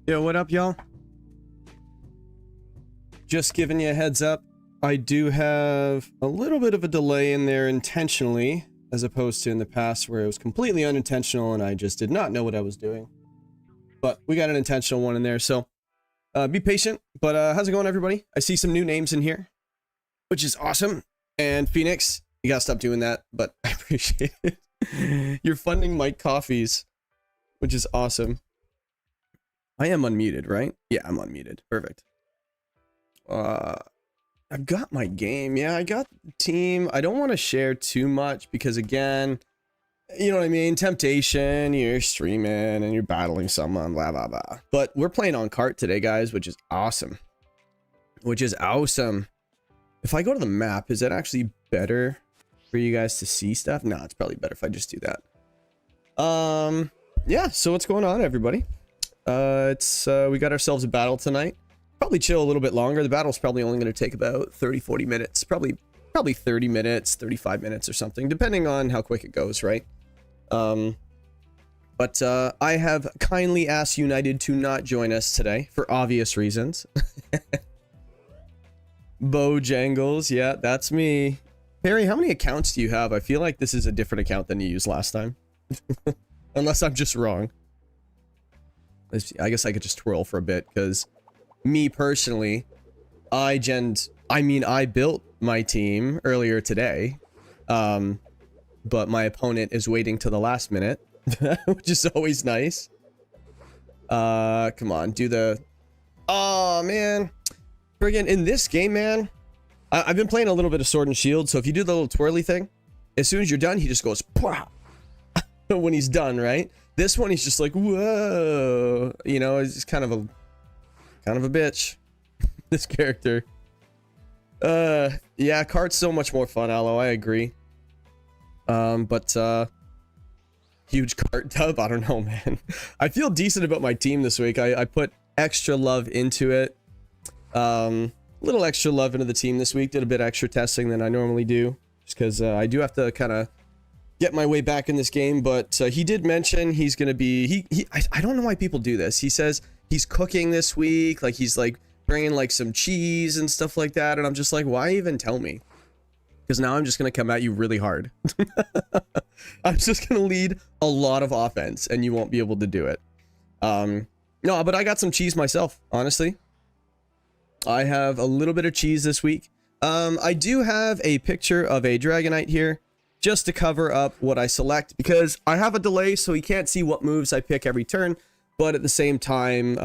Yo, what up, y'all? Just giving you a heads up. I do have a little bit of a delay in there intentionally, as opposed to in the past where it was completely unintentional and I just did not know what I was doing. But we got an intentional one in there, so be patient. But how's it going, everybody? I see some new names in here, which is awesome. And Phoenix, you gotta stop doing that, but I appreciate it. You're funding Mike Coffees, which is awesome. I am unmuted, right? Yeah, I'm unmuted. Perfect. I've got my game. Yeah, I got the team. I don't want to share too much because, again, you know what I mean? Temptation, you're streaming and you're battling someone, blah, blah, blah. But we're playing on cart today, guys, which is awesome. Which is awesome. If I go to the map, is that actually better for you guys to see stuff? No, it's probably better if I just do that. Yeah, so what's going on, everybody? We got ourselves a battle tonight. Probably chill a little bit longer. The battle's probably only going to take about 30-40 minutes. Probably 30 minutes, 35 minutes or something, depending on how quick it goes, right? But I have kindly asked United to not join us today for obvious reasons. Bojangles, yeah, that's me. Harry, how many accounts do you have? I feel like this is a different account than you used last time. Unless I'm just wrong. I guess I could just twirl for a bit, because me personally, I built my team earlier today, but my opponent is waiting to the last minute, which is always nice. Come on, do the... Oh, man. Friggin' in this game, man, I've been playing a little bit of Sword and Shield, so if you do the little twirly thing, as soon as you're done, he just goes, Pwah! When he's done, right? This one, he's just like, whoa. You know, it's kind of a bitch. This character. Yeah, cart's so much more fun, Aloe, I agree. Huge cart dub, I don't know, man. I feel decent about my team this week. I put extra love into it. Little extra love into the team this week. Did a bit extra testing than I normally do, just because I do have to kind of get my way back in this game. But he did mention he's gonna be I don't know why people do this. He says he's cooking this week, like he's like bringing like some cheese and stuff like that, and I'm just like, why even tell me? Because now I'm just gonna come at you really hard. I'm just gonna lead a lot of offense and you won't be able to do it. No, but I got some cheese myself, honestly. I have a little bit of cheese this week. I do have a picture of a Dragonite here just to cover up what I select, because I have a delay so he can't see what moves I pick every turn, but at the same time,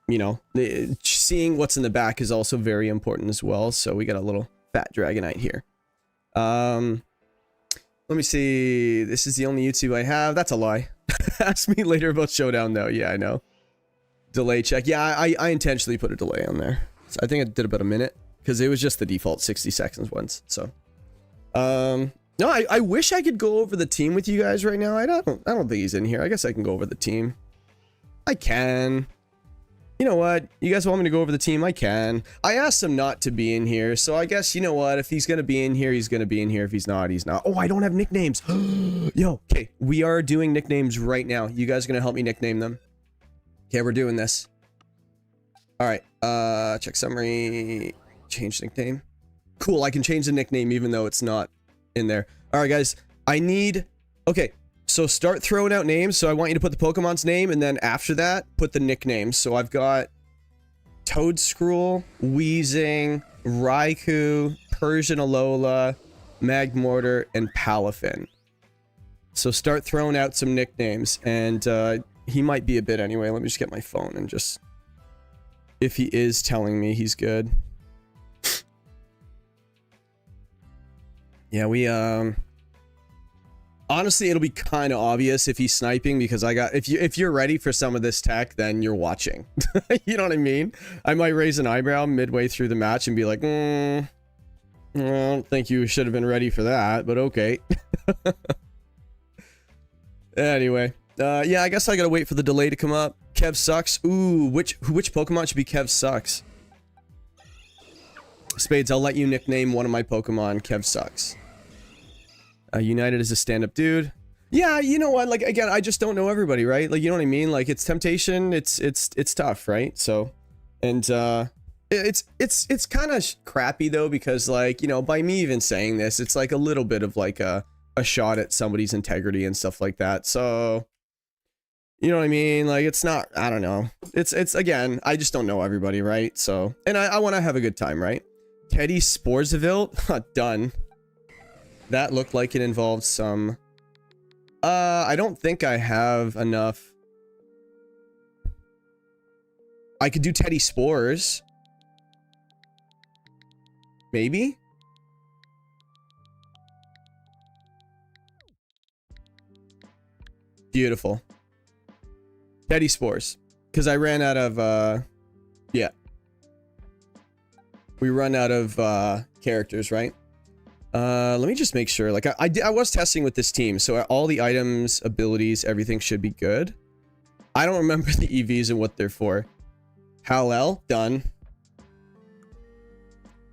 you know, seeing what's in the back is also very important as well. So we got a little fat Dragonite here. Let me see. This is the only YouTube I have. That's a lie. Ask me later about Showdown though. Yeah, I know. Delay check. Yeah, I intentionally put a delay on there. So I think I did about a minute because it was just the default 60 seconds once. So, no, I wish I could go over the team with you guys right now. I don't think he's in here. I guess I can go over the team. I can. You know what? You guys want me to go over the team? I can. I asked him not to be in here, so I guess, you know what? If he's gonna be in here, he's gonna be in here. If he's not, he's not. Oh, I don't have nicknames. Yo, okay. We are doing nicknames right now. You guys are gonna help me nickname them. Okay, we're doing this. All right. Check summary. Change nickname. Cool. I can change the nickname even though it's not in there. All right, guys. I need... Okay. So start throwing out names. So I want you to put the Pokemon's name, and then after that, put the nicknames. So I've got Toadscruel, Weezing, Raikou, Persian Alola, Magmortar, and Palafin. So start throwing out some nicknames, and he might be a bit anyway. Let me just get my phone and just... If he is telling me he's good. Yeah, we, honestly, it'll be kind of obvious if he's sniping, because I got... If you're ready for some of this tech, then you're watching. You know what I mean? I might raise an eyebrow midway through the match and be like, I don't think you should have been ready for that, but okay. Anyway. Yeah, I guess I gotta wait for the delay to come up. Kev sucks. Ooh, which Pokemon should be Kev sucks? Spades, I'll let you nickname one of my Pokemon Kev sucks. United is a stand-up dude. Yeah, you know what? Like, again, I just don't know everybody, right? Like, you know what I mean? Like, it's temptation. It's tough, right? So, and it's kind of crappy though, because like, you know, by me even saying this, it's like a little bit of like a shot at somebody's integrity and stuff like that. So, you know what I mean? Like, it's not, I don't know. It's again, I just don't know everybody, right? So, and I want to have a good time, right? Teddy Sporzeville? Done. That looked like it involved some... I don't think I have enough. I could do Teddy Spores. Maybe? Beautiful. Teddy Spores. Because I ran out of, yeah. We run out of, characters, right? Let me just make sure. Like, I was testing with this team, so all the items, abilities, everything should be good. I don't remember the EVs and what they're for. Hal-El, done.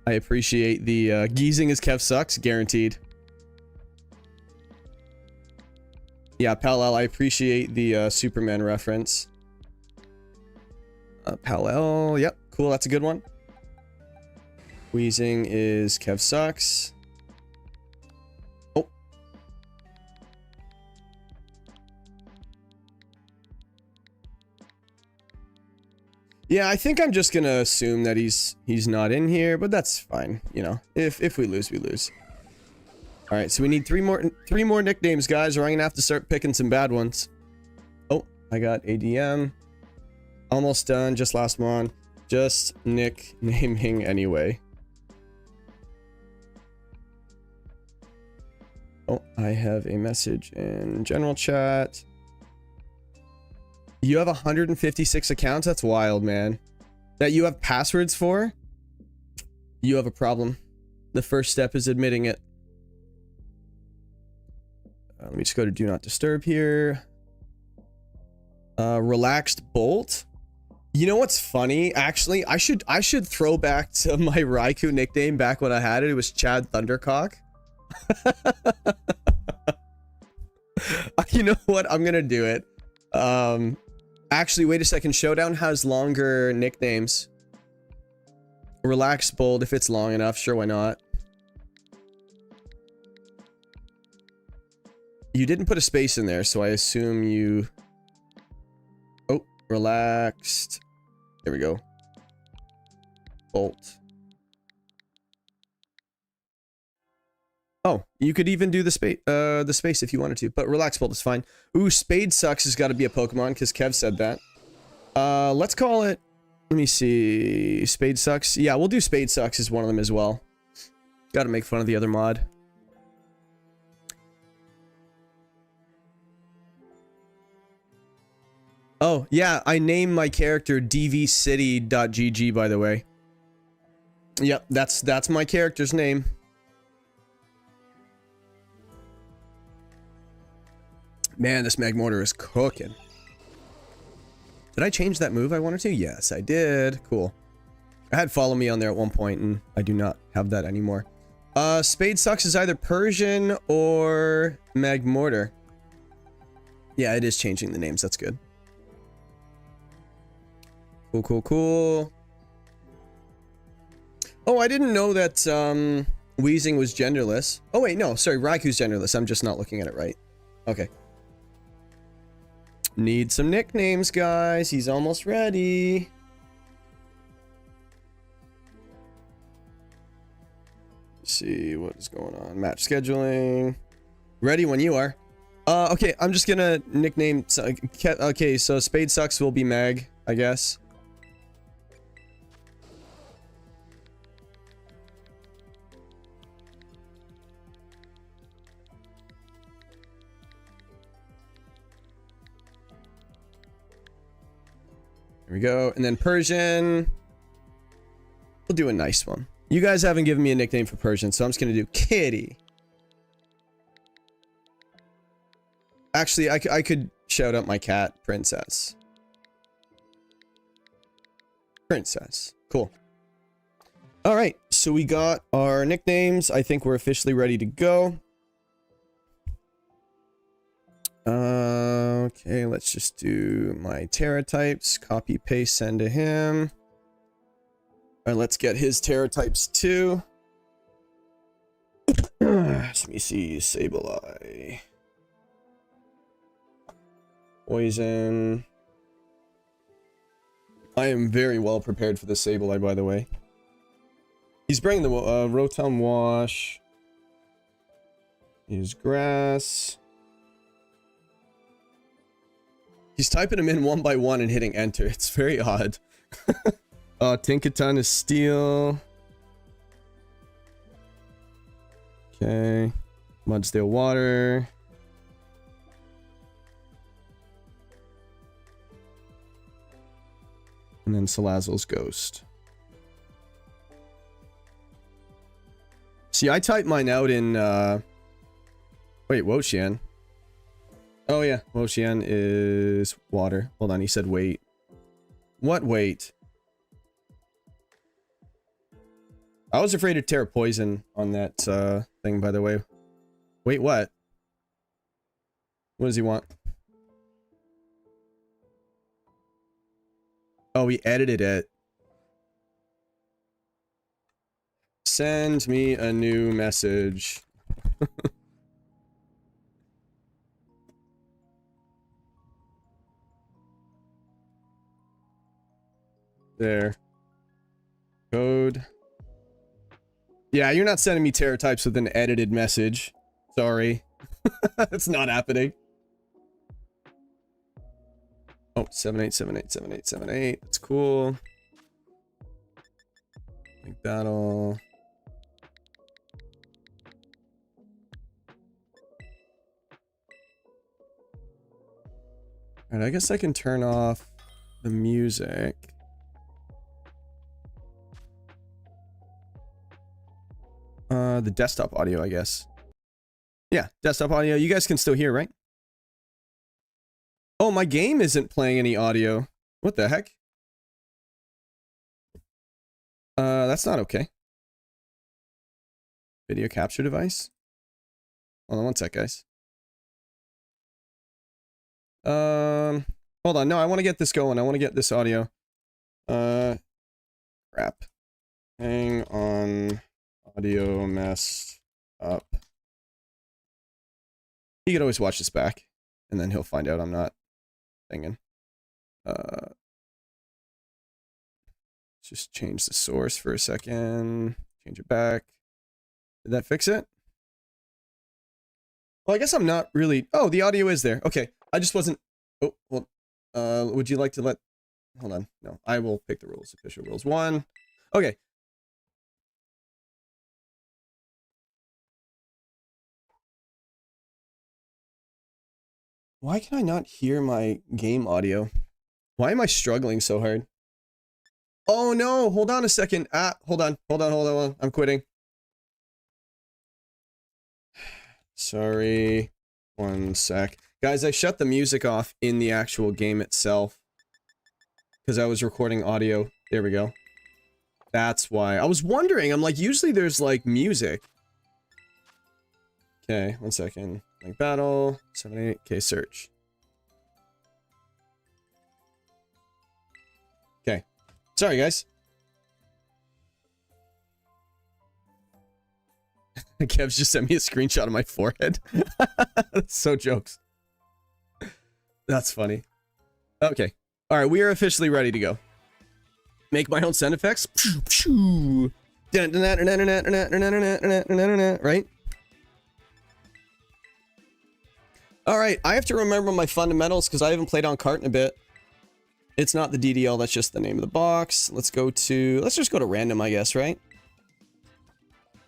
I appreciate the, Geezing is Kev sucks, guaranteed. Yeah, Pal-El, I appreciate the, Superman reference. Pal-El, yep, cool, that's a good one. Weezing is Kev sucks. Oh. Yeah, I think I'm just gonna assume that he's not in here, but that's fine. You know, if we lose, we lose. All right, so we need three more nicknames, guys, or I'm gonna have to start picking some bad ones. Oh, I got ADM. Almost done. Just last one. Just nicknaming anyway. Oh, I have a message in general chat. You have 156 accounts? That's wild, man. That you have passwords for? You have a problem. The first step is admitting it. Let me just go to Do Not Disturb here. Relaxed Bolt. You know what's funny? Actually, I should throw back to my Raikou nickname back when I had it. It was Chad Thundercock. You know what? I'm gonna do it. Actually, wait a second. Showdown has longer nicknames. Relaxed Bold, if it's long enough. Sure, why not? You didn't put a space in there, so I assume you... Oh, relaxed. There we go. Bolt. Oh, you could even do the space if you wanted to, but relax bolt is fine. Ooh, Spade Sucks has got to be a Pokemon because Kev said that. Let's call it. Let me see. Spade Sucks. Yeah, we'll do Spade Sucks as one of them as well. Got to make fun of the other mod. Oh yeah, I named my character dvcity.gg, by the way. Yep, that's my character's name. Man, this Magmortar is cooking. Did I change that move I wanted to? Yes, I did. Cool. I had Follow Me on there at one point, and I do not have that anymore. Spade Sucks is either Persian or Magmortar. Yeah, it is changing the names. That's good. Cool, cool, cool. Oh, I didn't know that Wheezing was genderless. Oh, wait, no. Sorry, Raikou's genderless. I'm just not looking at it right. Okay. Need some nicknames, guys. He's almost ready. Let's see what is going on. Match scheduling. Ready when you are. Okay, I'm just gonna nickname... Okay, so Spade Sucks will be Mag, I guess. There we go. And then Persian. We'll do a nice one. You guys haven't given me a nickname for Persian, so I'm just going to do Kitty. Actually, I could shout out my cat, Princess. Princess. Cool. All right. So we got our nicknames. I think we're officially ready to go. Okay, let's just do my Terra types. Copy, paste, send to him. All right, let's get his Terra types too. Let me see. Sableye. Poison. I am very well prepared for the Sableye, by the way. He's bringing the Rotom Wash. Use Grass. He's typing them in one by one and hitting enter. It's very odd. Tinkaton is Steel. Okay. Mudsdale Water. And then Salazzle's Ghost. See, I typed mine out in, wait, Wo-Chien. Oh, yeah. Wo-Chien is water. Hold on, he said wait. What wait? I was afraid of Terra Poison on that thing, by the way. Wait, what? What does he want? Oh, we edited it. Send me a new message. There. Code. Yeah, you're not sending me terror types with an edited message. Sorry. It's not happening. Oh, 78787878. That's cool. Like battle. Alright, I guess I can turn off the music. The desktop audio, I guess. Yeah, desktop audio. You guys can still hear, right? Oh, my game isn't playing any audio. What the heck? That's not okay. Video capture device? Hold on one sec, guys. Hold on. No, I want to get this going. I want to get this audio. Crap. Hang on. Audio messed up. He could always watch this back, and then he'll find out I'm not thinking. Let's just change the source for a second. Change it back. Did that fix it? Well, I guess I'm not really... Oh, the audio is there. Okay. I just wasn't... Oh, well... would you like to let... Hold on. No, I will pick the rules. Official rules 1. Okay. Why can I not hear my game audio? Why am I struggling so hard? Oh no, hold on a second. Hold on. I'm quitting. Sorry. One sec. Guys, I shut the music off in the actual game itself. Because I was recording audio. There we go. That's why. I was wondering, I'm like, usually there's like music. Okay, one second. Like battle, 78, okay, search. Okay. Sorry, guys. Kev's just sent me a screenshot of my forehead. That's so jokes. That's funny. Okay. Alright, we are officially ready to go. Make my own sound effects. Right? Alright, I have to remember my fundamentals because I haven't played on cart in a bit. It's not the DDL, that's just the name of the box. Let's just go to random, I guess, right?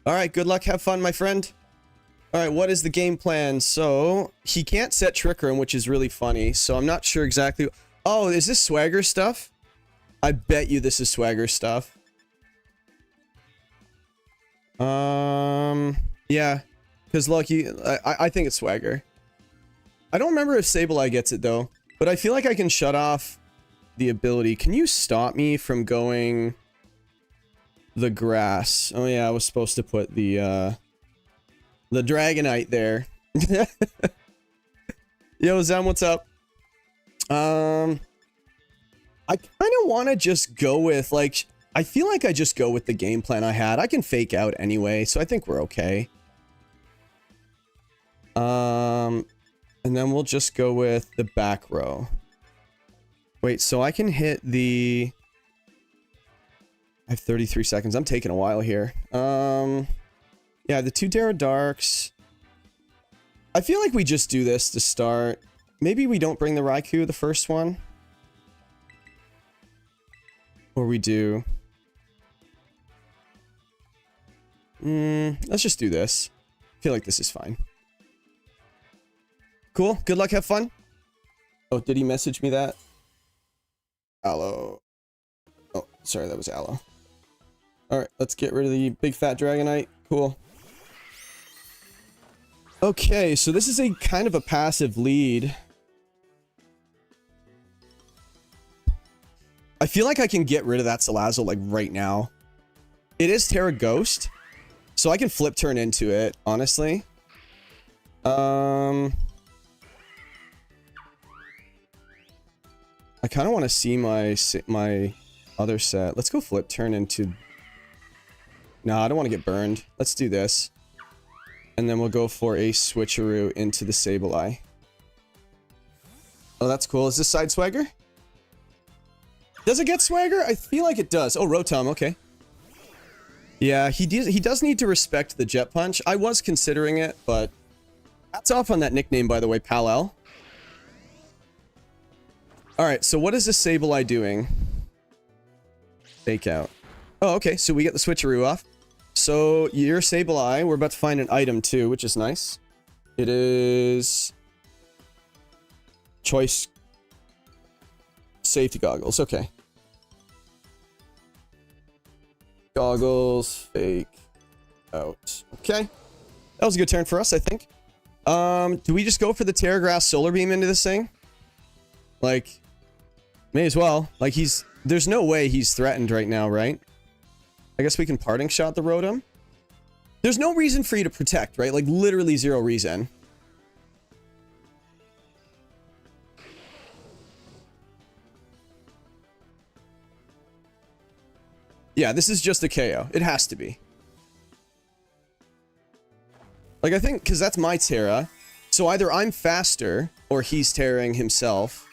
Alright, good luck, have fun, my friend. Alright, what is the game plan? So, he can't set Trick Room, which is really funny, so I'm not sure exactly... Oh, is this Swagger stuff? I bet you this is Swagger stuff. Yeah. Because, look, I think it's Swagger. I don't remember if Sableye gets it, though. But I feel like I can shut off the ability. Can you stop me from going... the grass? Oh, yeah, I was supposed to put the Dragonite there. Yo, Zem, what's up? I kind of want to just go with, like... I feel like I just go with the game plan I had. I can fake out anyway, so I think we're okay. And then we'll just go with the back row. Wait, so I can hit the... I have 33 seconds. I'm taking a while here. Yeah, the 2 Darrow Darks. I feel like we just do this to start. Maybe we don't bring the Raikou, the first one. Or we do. Let's just do this. I feel like this is fine. Cool. Good luck. Have fun. Oh, did he message me that? Aloe. Oh, sorry. That was Aloe. Alright, let's get rid of the big fat Dragonite. Cool. Okay, so this is a kind of a passive lead. I feel like I can get rid of that Salazzle, like, right now. It is Terra Ghost, so I can flip turn into it, honestly. I kind of want to see my other set. Let's go flip turn into... No, I don't want to get burned. Let's do this. And then we'll go for a switcheroo into the Sableye. Oh, that's cool. Is this Side Swagger? Does it get swagger? I feel like it does. Oh, Rotom, okay. Yeah, he does need to respect the Jet Punch. I was considering it, but hats off on that nickname, by the way, Pal-El. Alright, so what is this Sableye doing? Fake out. Oh, okay, so we get the switcheroo off. So, you're Sableye. We're about to find an item, too, which is nice. It is... Choice... Safety goggles, okay. Goggles, fake out. Okay. That was a good turn for us, I think. Do we just go for the Terragrass Solar Beam into this thing? Like, may as well. Like, there's no way he's threatened right now, right? I guess we can Parting Shot the Rotom. There's no reason for you to protect, right? Like, literally zero reason. Yeah, this is just a KO. It has to be. Like, I think, because that's my Terra. So either I'm faster, or he's tearing himself.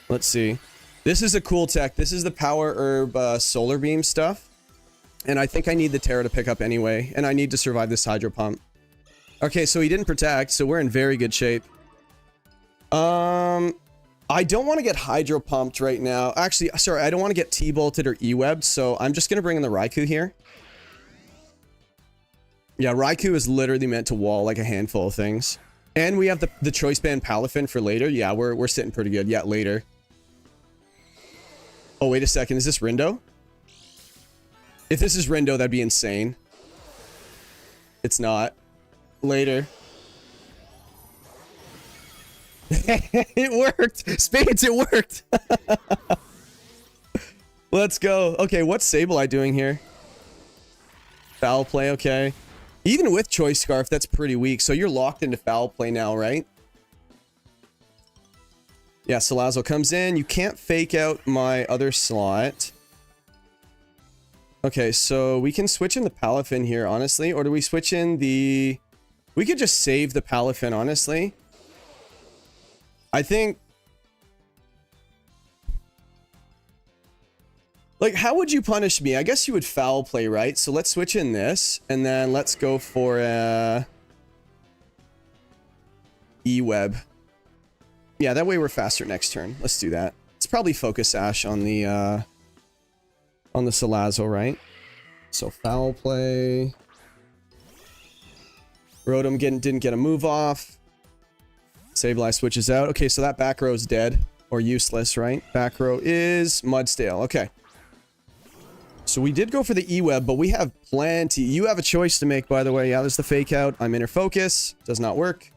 Let's see. This is a cool tech. This is the Power Herb Solar Beam stuff. And I think I need the Terra to pick up anyway. And I need to survive this Hydro Pump. Okay, so he didn't protect, so we're in very good shape. I don't want to get Hydro Pumped right now. Actually, sorry, I don't want to get T-Bolted or E-Webbed, so I'm just going to bring in the Raikou here. Yeah, Raikou is literally meant to wall like a handful of things. And we have the Choice Band Palafin for later. Yeah, we're sitting pretty good. Yeah, later. Oh, wait a second. Is this Rindo? If this is Rindo, that'd be insane. It's not. Later. It worked! Spades, it worked! Let's go. Okay, what's Sableye doing here? Foul play, okay. Even with Choice Scarf, that's pretty weak. So you're locked into foul play now, right? Yeah, Salazzle comes in. You can't fake out my other slot. Okay, so we can switch in the Palafin here, honestly. Or do we switch in the... We could just save the Palafin, honestly. I think... Like, how would you punish me? I guess you would foul play, right? So let's switch in this, and then let's go for E-Web. Yeah, that way we're faster next turn. Let's do that. It's probably Focus Sash on the Salazzle, right? So foul play. Rotom didn't get a move off. Sableye switches out. Okay, so that back row is dead. Or useless, right? Back row is Mudstale. Okay. So we did go for the E-Web, but we have plenty. You have a choice to make, by the way. Yeah, there's the fake out. I'm inner focus. Does not work.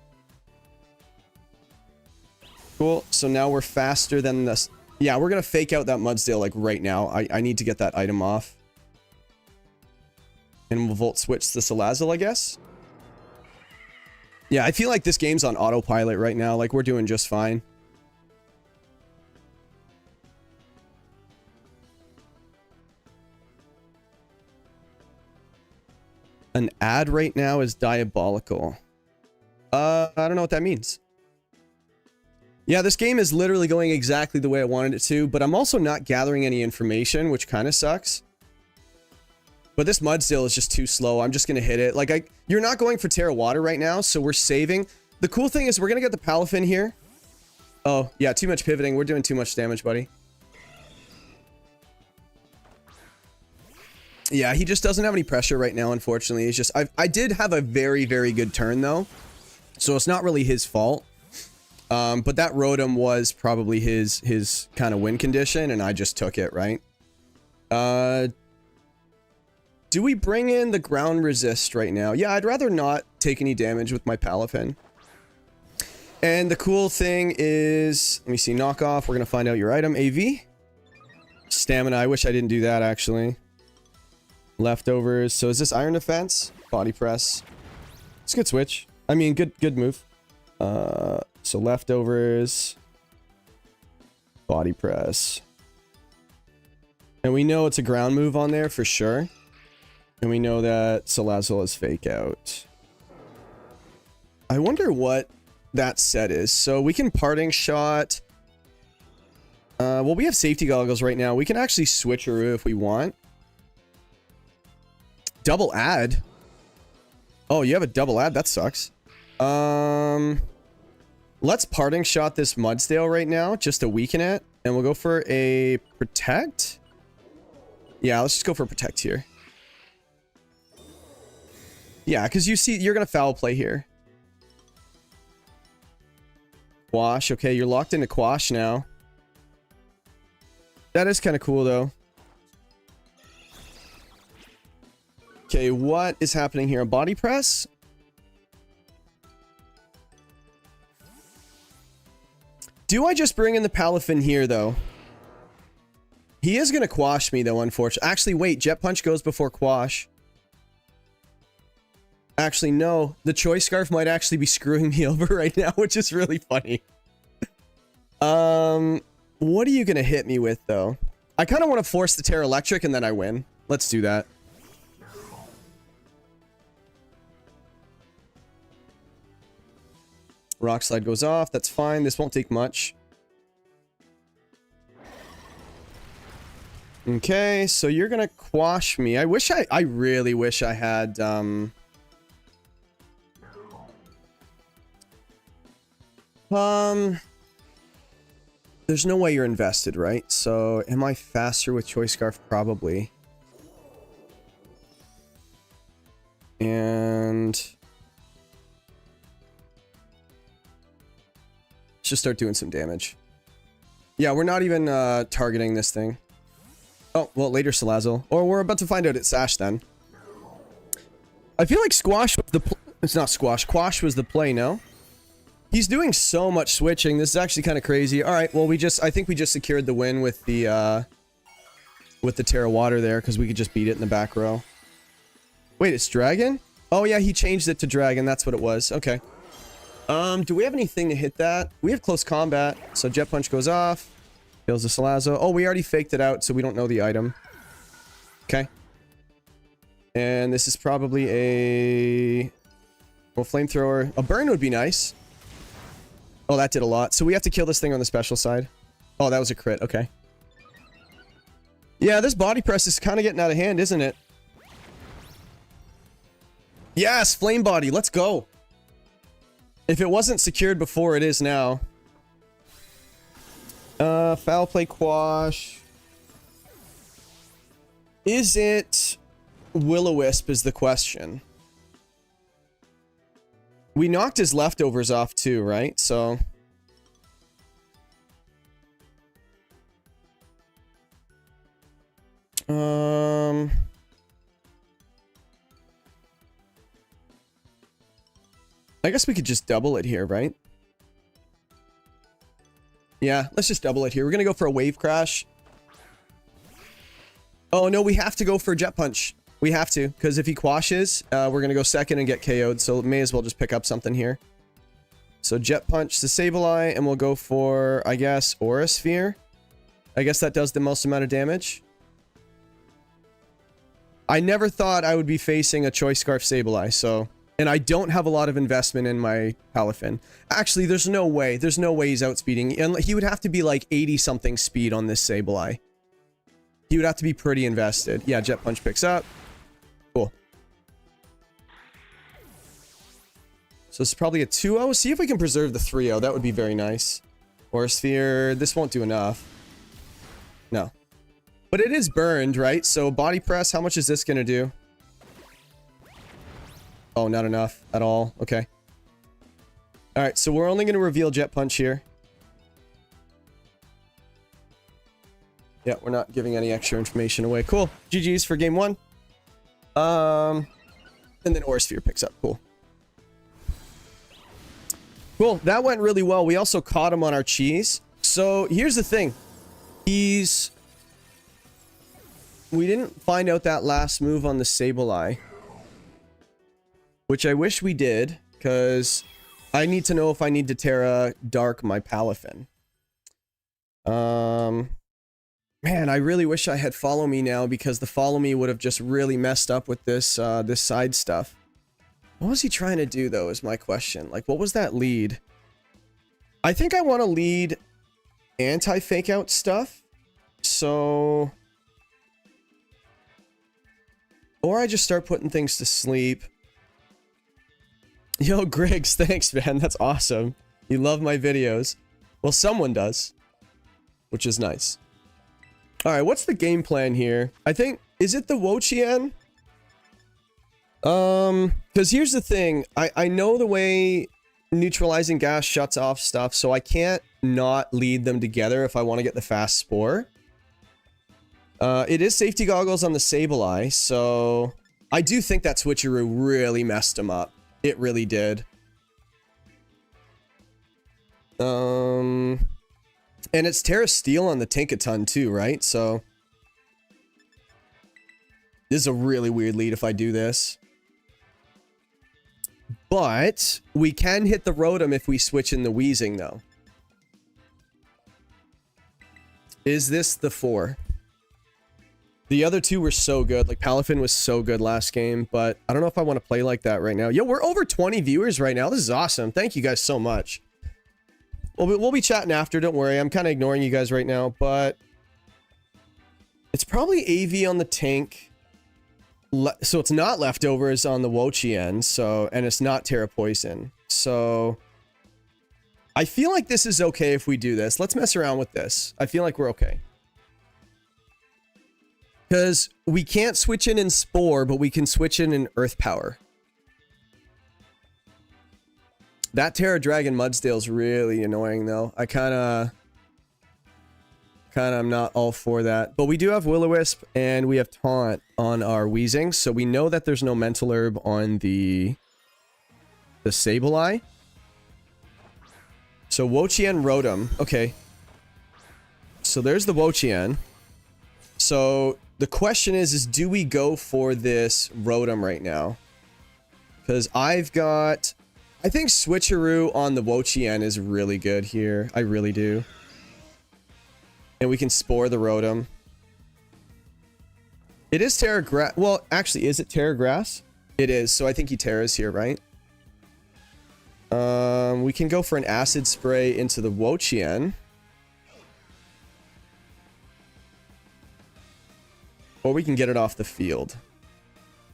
Cool. So now we're faster than this. Yeah, we're going to fake out that Mudstale, like, right now. I need to get that item off. And we'll Volt Switch the Salazzle, I guess. Yeah, I feel like this game's on autopilot right now. Like, we're doing just fine. An ad right now is diabolical. I don't know what that means. Yeah, this game is literally going exactly the way I wanted it to, but I'm also not gathering any information, which kind of sucks. But this Mudstale is just too slow. I'm just going to hit it. Like, you're not going for Terra Water right now, so we're saving. The cool thing is we're going to get the Palafin here. Oh, yeah, too much pivoting. We're doing too much damage, buddy. Yeah, he just doesn't have any pressure right now, unfortunately. It's just, I did have a very, very good turn, though. So it's not really his fault. But that Rotom was probably his kind of win condition, and I just took it, right? Do we bring in the ground resist right now? Yeah, I'd rather not take any damage with my Palafin. And the cool thing is, let me see, knock off. We're going to find out your item. AV. Stamina. I wish I didn't do that, actually. Leftovers. So is this Iron Defense? Body Press. It's a good switch. I mean, good move. So leftovers. Body Press. And we know it's a ground move on there for sure. And we know that Salazzle is fake out. I wonder what that set is. So we can Parting Shot. Well, we have safety goggles right now. We can actually switcheroo if we want. Double add. Oh, you have a double add? That sucks. Let's parting shot this Mudsdale right now, just to weaken it. And we'll go for a protect. Yeah, let's just go for protect here. Yeah, because you see, you're going to foul play here. Quash. Okay, you're locked into Quash now. That is kind of cool, though. Okay, what is happening here? A body press? Do I just bring in the Palafin here, though? He is going to Quash me, though, unfortunately. Actually, wait. Jet Punch goes before Quash. Actually, no. The Choice Scarf might actually be screwing me over right now, which is really funny. What are you going to hit me with, though? I kind of want to force the Terra Electric, and then I win. Let's do that. Rock Slide goes off. That's fine. This won't take much. Okay, so you're gonna Quash me. I really wish I had, there's no way you're invested, right? So, am I faster with Choice Scarf? Probably. And let's just start doing some damage. Yeah, we're not even targeting this thing. Oh, well, later, Salazzle. Or we're about to find out it's Sash then. I feel like Squash was the it's not Squash. Quash was the play, no? He's doing so much switching. This is actually kind of crazy. All right, well, I think we just secured the win with the Terra Water there, because we could just beat it in the back row. Wait, it's Dragon? Oh, yeah, he changed it to Dragon. That's what it was. Okay. Do we have anything to hit that? We have close combat, so Jet Punch goes off. Kills the Salazzle. Oh, we already faked it out, so we don't know the item. Okay. And this is probably a... Well, Flamethrower. A burn would be nice. Oh, that did a lot. So we have to kill this thing on the special side. Oh, that was a crit. Okay. Yeah, this body press is kind of getting out of hand, isn't it? Yes, Flame Body. Let's go. If it wasn't secured before, it is now. Foul play Quash. Is it Will-O-Wisp is the question. We knocked his leftovers off too, right? So... I guess we could just double it here, right? Yeah, let's just double it here. We're gonna go for a Wave Crash. Oh, no, we have to go for Jet Punch. We have to, because if he Quashes, we're gonna go second and get KO'd, so may as well just pick up something here. So Jet Punch the Sableye, and we'll go for, I guess, Aura Sphere. I guess that does the most amount of damage. I never thought I would be facing a Choice Scarf Sableye, so... And I don't have a lot of investment in my Palafin. Actually, there's no way. There's no way he's outspeeding. And he would have to be like 80-something speed on this Sableye. He would have to be pretty invested. Yeah, Jet Punch picks up. Cool. So this is probably a 2-0. See if we can preserve the 3-0. That would be very nice. Aura Sphere. This won't do enough. No. But it is burned, right? So body press, how much is this going to do? Oh, not enough at all. Okay. Alright, so we're only going to reveal Jet Punch here. Yeah, we're not giving any extra information away. Cool. GG's for game 1. And then Aura Sphere picks up. Cool. Cool. That went really well. We also caught him on our cheese. So, here's the thing. We didn't find out that last move on the Sableye. Which I wish we did, because I need to know if I need to Terra Dark my Palafin. Man, I really wish I had Follow Me now, because the Follow Me would have just really messed up with this this side stuff. What was he trying to do, though, is my question. Like, what was that lead? I think I want to lead anti-fake out stuff. So... Or I just start putting things to sleep. Yo, Griggs, thanks, man. That's awesome. You love my videos. Well, someone does. Which is nice. Alright, what's the game plan here? I think... Is it the Wochien? Because here's the thing. I know the way neutralizing gas shuts off stuff, so I can't not lead them together if I want to get the fast spore. It is safety goggles on the Sableye, so... I do think that switcheroo really messed him up. It really did. And it's Terra Steel on the Tinkaton too, right? So... This is a really weird lead if I do this. But we can hit the Rotom if we switch in the Weezing, though. Is this the 4? The other two were so good. Like, Palafin was so good last game, but I don't know if I want to play like that right now. Yo, we're over 20 viewers right now. This is awesome. Thank you guys so much. We'll be chatting after. Don't worry. I'm kind of ignoring you guys right now, but... It's probably AV on the tank. So it's not leftovers on the Wochien, so, and it's not Terra Poison. So I feel like this is okay if we do this. Let's mess around with this. I feel like we're okay. Because we can't switch in Spore, but we can switch in Earth Power. That Terra Dragon Mudsdale's really annoying, though. I kind of am not all for that. But we do have Will-O-Wisp and we have Taunt on our Weezing, so we know that there's no Mental Herb on the Sableye. So Wochien Rotom. Okay. So there's the Wochien. So the question is do we go for this Rotom right now? Because I think Switcheroo on the Wochien is really good here. I really do. And we can Spore the Rotom. It is Terra Grass. Well, actually, is it Terra Grass? It is. So I think he Terras here, right? We can go for an Acid Spray into the Wochien. Or we can get it off the field.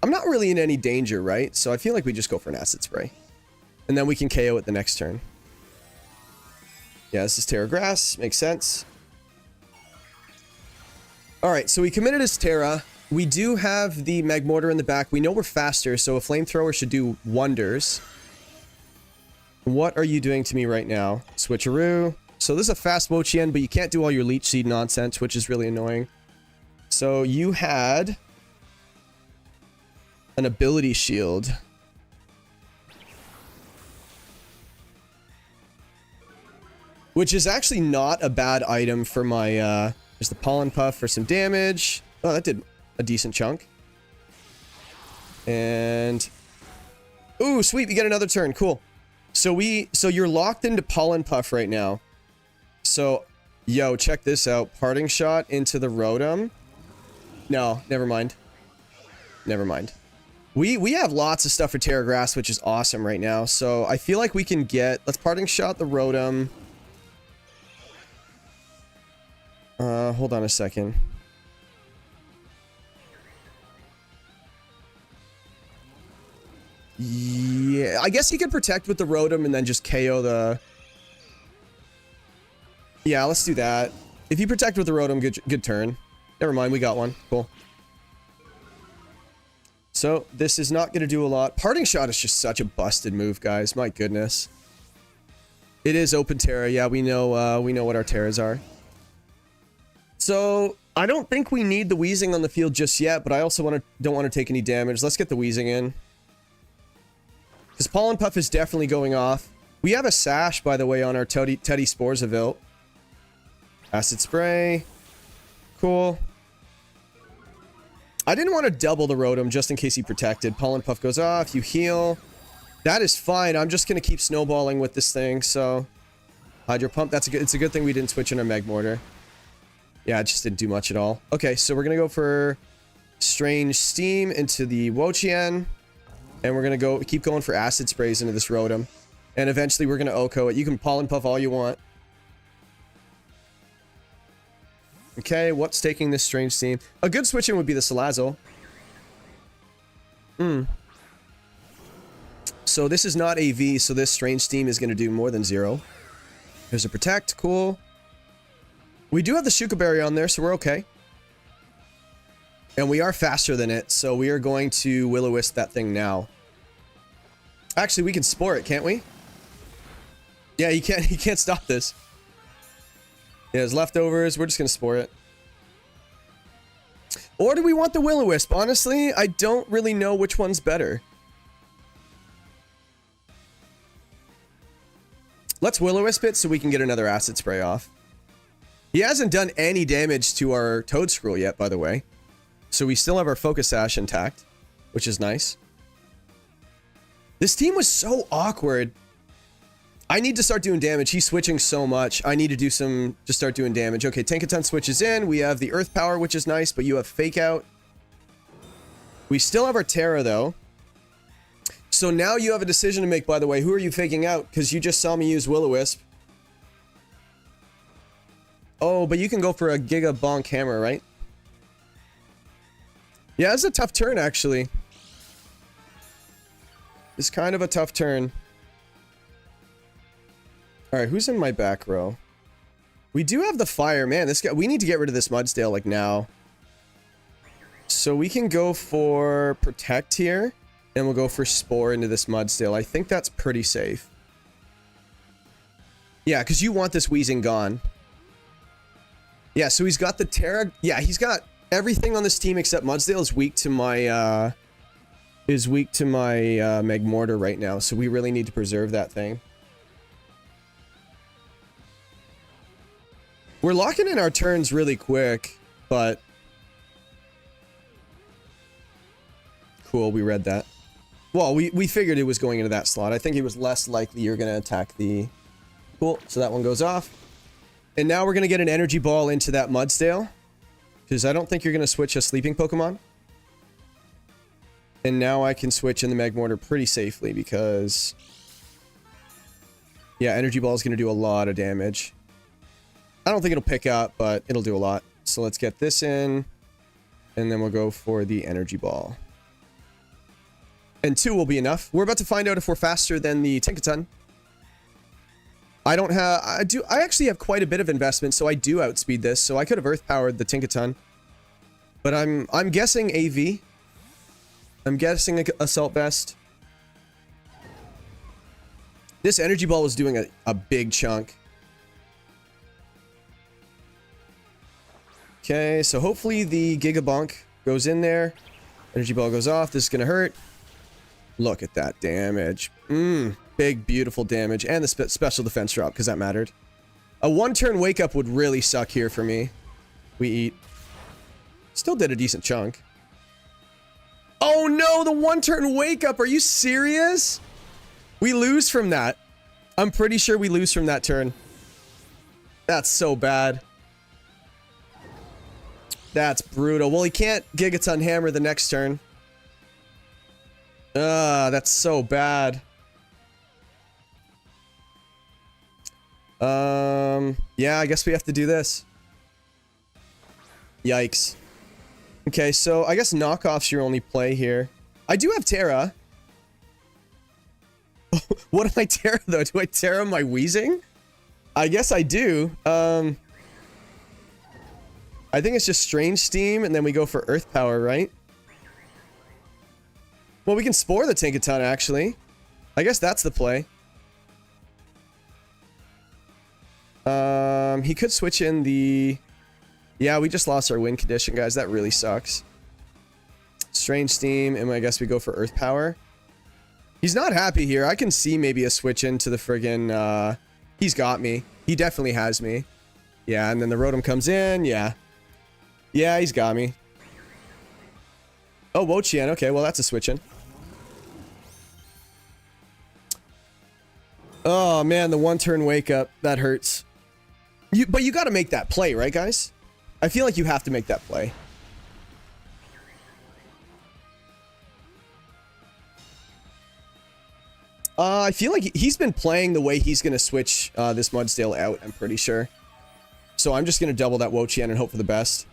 I'm not really in any danger, right? So I feel like we just go for an Acid Spray. And then we can KO it the next turn. Yeah, this is Terra Grass. Makes sense. Alright, so we committed as Terra. We do have the Magmortar in the back. We know we're faster, so a Flamethrower should do wonders. What are you doing to me right now? Switcheroo. So this is a fast Wochien, but you can't do all your Leech Seed nonsense, which is really annoying. So you had an Ability Shield. Which is actually not a bad item for my, there's the Pollen Puff for some damage. Oh, that did a decent chunk. And... Ooh, sweet, we get another turn. Cool. So you're locked into Pollen Puff right now. So, yo, check this out. Parting Shot into the Rotom. No, never mind. Never mind. We have lots of stuff for Terra Grass, which is awesome right now. So I feel like we can get... Let's Parting Shot the Rotom. Hold on a second. Yeah, I guess he could protect with the Rotom and then just KO the... Yeah, let's do that. If you protect with the Rotom, good turn. Never mind, we got one. Cool. So, this is not going to do a lot. Parting Shot is just such a busted move, guys. My goodness. It is Open Terra. Yeah, we know what our Terras are. So, I don't think we need the Weezing on the field just yet, but I also don't want to take any damage. Let's get the Weezing in. Because Pollen Puff is definitely going off. We have a Sash, by the way, on our Teddy Sporzaville. Acid Spray. Cool. I didn't want to double the Rotom just in case he protected. Pollen Puff goes off. You heal. That is fine. I'm just going to keep snowballing with this thing, so... Hydro Pump. It's a good thing we didn't switch in our Magmortar. Yeah, it just didn't do much at all. Okay, so we're going to go for Strange Steam into the Wochien. And we're going to keep going for Acid Sprays into this Rotom. And eventually we're going to OHKO it. You can Pollen Puff all you want. Okay, what's taking this strange team? A good switch in would be the Salazzle. So this is not AV, so this strange team is going to do more than 0. There's a protect, cool. We do have the Shuka Berry on there, so we're okay. And we are faster than it, so we are going to Will-O-Wisp that thing now. Actually, we can Spore it, can't we? Yeah, he can't stop this. Yeah, his leftovers, we're just going to Spore it. Or do we want the Will-O-Wisp? Honestly, I don't really know which one's better. Let's Will-O-Wisp it so we can get another Acid Spray off. He hasn't done any damage to our Toedscruel yet, by the way. So we still have our Focus Sash intact, which is nice. This team was so awkward. I need to start doing damage. He's switching so much. I need to do some, just start doing damage. Okay, Tinkaton switches in. We have the Earth Power, which is nice, but you have Fake Out. We still have our Terra, though. So now you have a decision to make, by the way. Who are you faking out? Because you just saw me use Will-O-Wisp. Oh, but you can go for a Giga Bonk Hammer, right? Yeah, it's a tough turn, actually. It's kind of a tough turn. Alright, who's in my back row? We do have the Fire. Man, this guy... We need to get rid of this Mudsdale, like, now. So we can go for Protect here. And we'll go for Spore into this Mudsdale. I think that's pretty safe. Yeah, because you want this Weezing gone. Yeah, so he's got the Terra... Yeah, he's got everything on this team except Mudsdale is weak to my... Magmortar right now. So we really need to preserve that thing. We're locking in our turns really quick, but... Cool, we read that. Well, we figured it was going into that slot. I think it was less likely you're going to attack the... Cool, so that one goes off. And now we're going to get an Energy Ball into that Mudsdale. Because I don't think you're going to switch a Sleeping Pokemon. And now I can switch in the Magmortar pretty safely because... Yeah, Energy Ball is going to do a lot of damage. I don't think it'll pick up, but it'll do a lot. So let's get this in. And then we'll go for the Energy Ball. And 2 will be enough. We're about to find out if we're faster than the Tinkaton. I don't have... I actually have quite a bit of investment, so I do outspeed this. So I could have Earth Powered the Tinkaton. But I'm guessing AV. I'm guessing Assault Vest. This Energy Ball was doing a big chunk. Okay, so hopefully the Giga Bonk goes in there. Energy Ball goes off. This is going to hurt. Look at that damage. Big, beautiful damage. And the special defense drop, because that mattered. A one-turn wake-up would really suck here for me. We eat. Still did a decent chunk. Oh no, the one-turn wake-up. Are you serious? We lose from that. I'm pretty sure we lose from that turn. That's so bad. That's brutal. Well, he can't Gigaton Hammer the next turn. That's so bad. Yeah, I guess we have to do this. Yikes. Okay, so I guess knockoff's your only play here. I do have Terra. What do I Terra, though? Do I Terra my Weezing? I guess I do. I think it's just Strange Steam, and then we go for Earth Power, right? Well, we can Spore the Tinkaton, actually. I guess that's the play. He could switch in the... Yeah, we just lost our win condition, guys. That really sucks. Strange Steam, and I guess we go for Earth Power. He's not happy here. I can see maybe a switch into the friggin'... He's got me. He definitely has me. Yeah, and then the Rotom comes in. Yeah. Yeah, he's got me. Oh, Wo-Chien. Okay, well, that's a switch in. Oh, man, the one-turn wake-up. That hurts. But you got to make that play, right, guys? I feel like you have to make that play. I feel like he's been playing the way he's going to switch this Mudsdale out, I'm pretty sure. So I'm just going to double that Wo-Chien and hope for the best.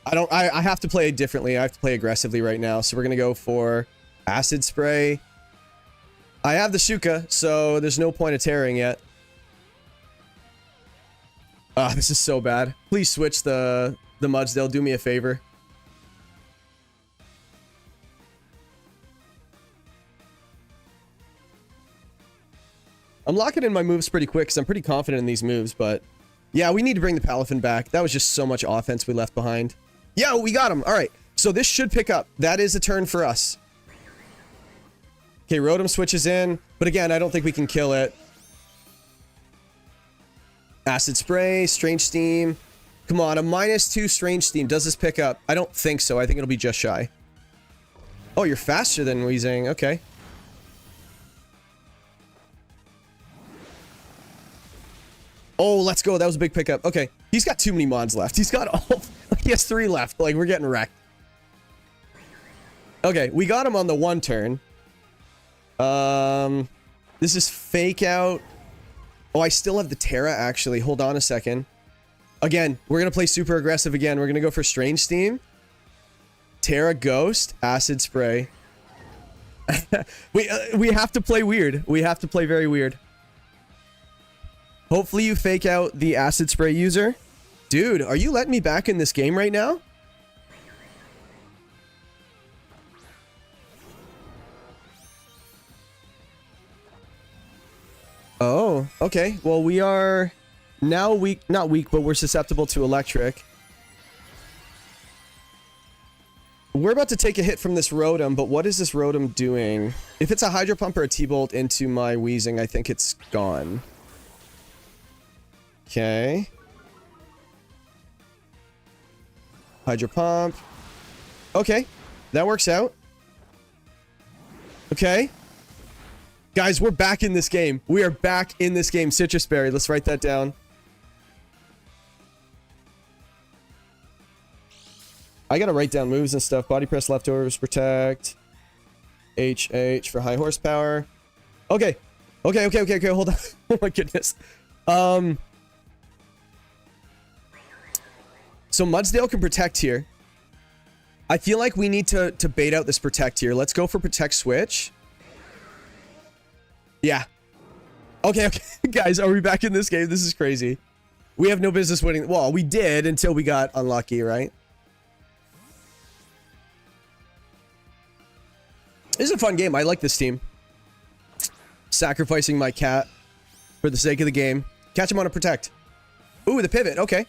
I have to play differently. I have to play aggressively right now. So we're going to go for Acid Spray. I have the Shuka, so there's no point of tearing yet. This is so bad. Please switch the Mudsdale. Do me a favor. I'm locking in my moves pretty quick because I'm pretty confident in these moves, but yeah, we need to bring the Palafin back. That was just so much offense we left behind. Yo, we got him. All right, so this should pick up. That is a turn for us. Okay, Rotom switches in, but again, I don't think we can kill it. Acid Spray, Strange Steam. Come on, a -2 Strange Steam. Does this pick up? I don't think so. I think it'll be just shy. Oh, you're faster than Weezing. Okay. Oh, let's go. That was a big pickup. Okay. He's got too many mods left. He's got all... He has 3 left. Like, we're getting wrecked. Okay, we got him on the 1 turn. This is Fake Out. Oh, I still have the Terra, actually. Hold on a second. Again, we're going to play super aggressive again. We're going to go for Strange Steam. Terra Ghost. Acid Spray. We have to play weird. We have to play very weird. Hopefully you fake out the Acid Spray user. Dude, are you letting me back in this game right now? Oh, okay. Well, we are now weak. Not weak, but we're susceptible to electric. We're about to take a hit from this Rotom, but what is this Rotom doing? If it's a Hydro Pump or a T-Bolt into my Weezing, I think it's gone. Okay. Hydro Pump. Okay. That works out. Okay. Guys, we're back in this game. We are back in this game. Citrus Berry. Let's write that down. I gotta write down moves and stuff. Body Press, Leftovers, Protect. HH for high horsepower. Okay. Okay. Hold on. Oh my goodness. So Mudsdale can Protect here. I feel like we need to bait out this Protect here. Let's go for Protect Switch. Yeah. Okay. Guys, are we back in this game? This is crazy. We have no business winning. Well, we did until we got unlucky, right? This is a fun game. I like this team. Sacrificing my cat for the sake of the game. Catch him on a Protect. Ooh, the pivot. Okay.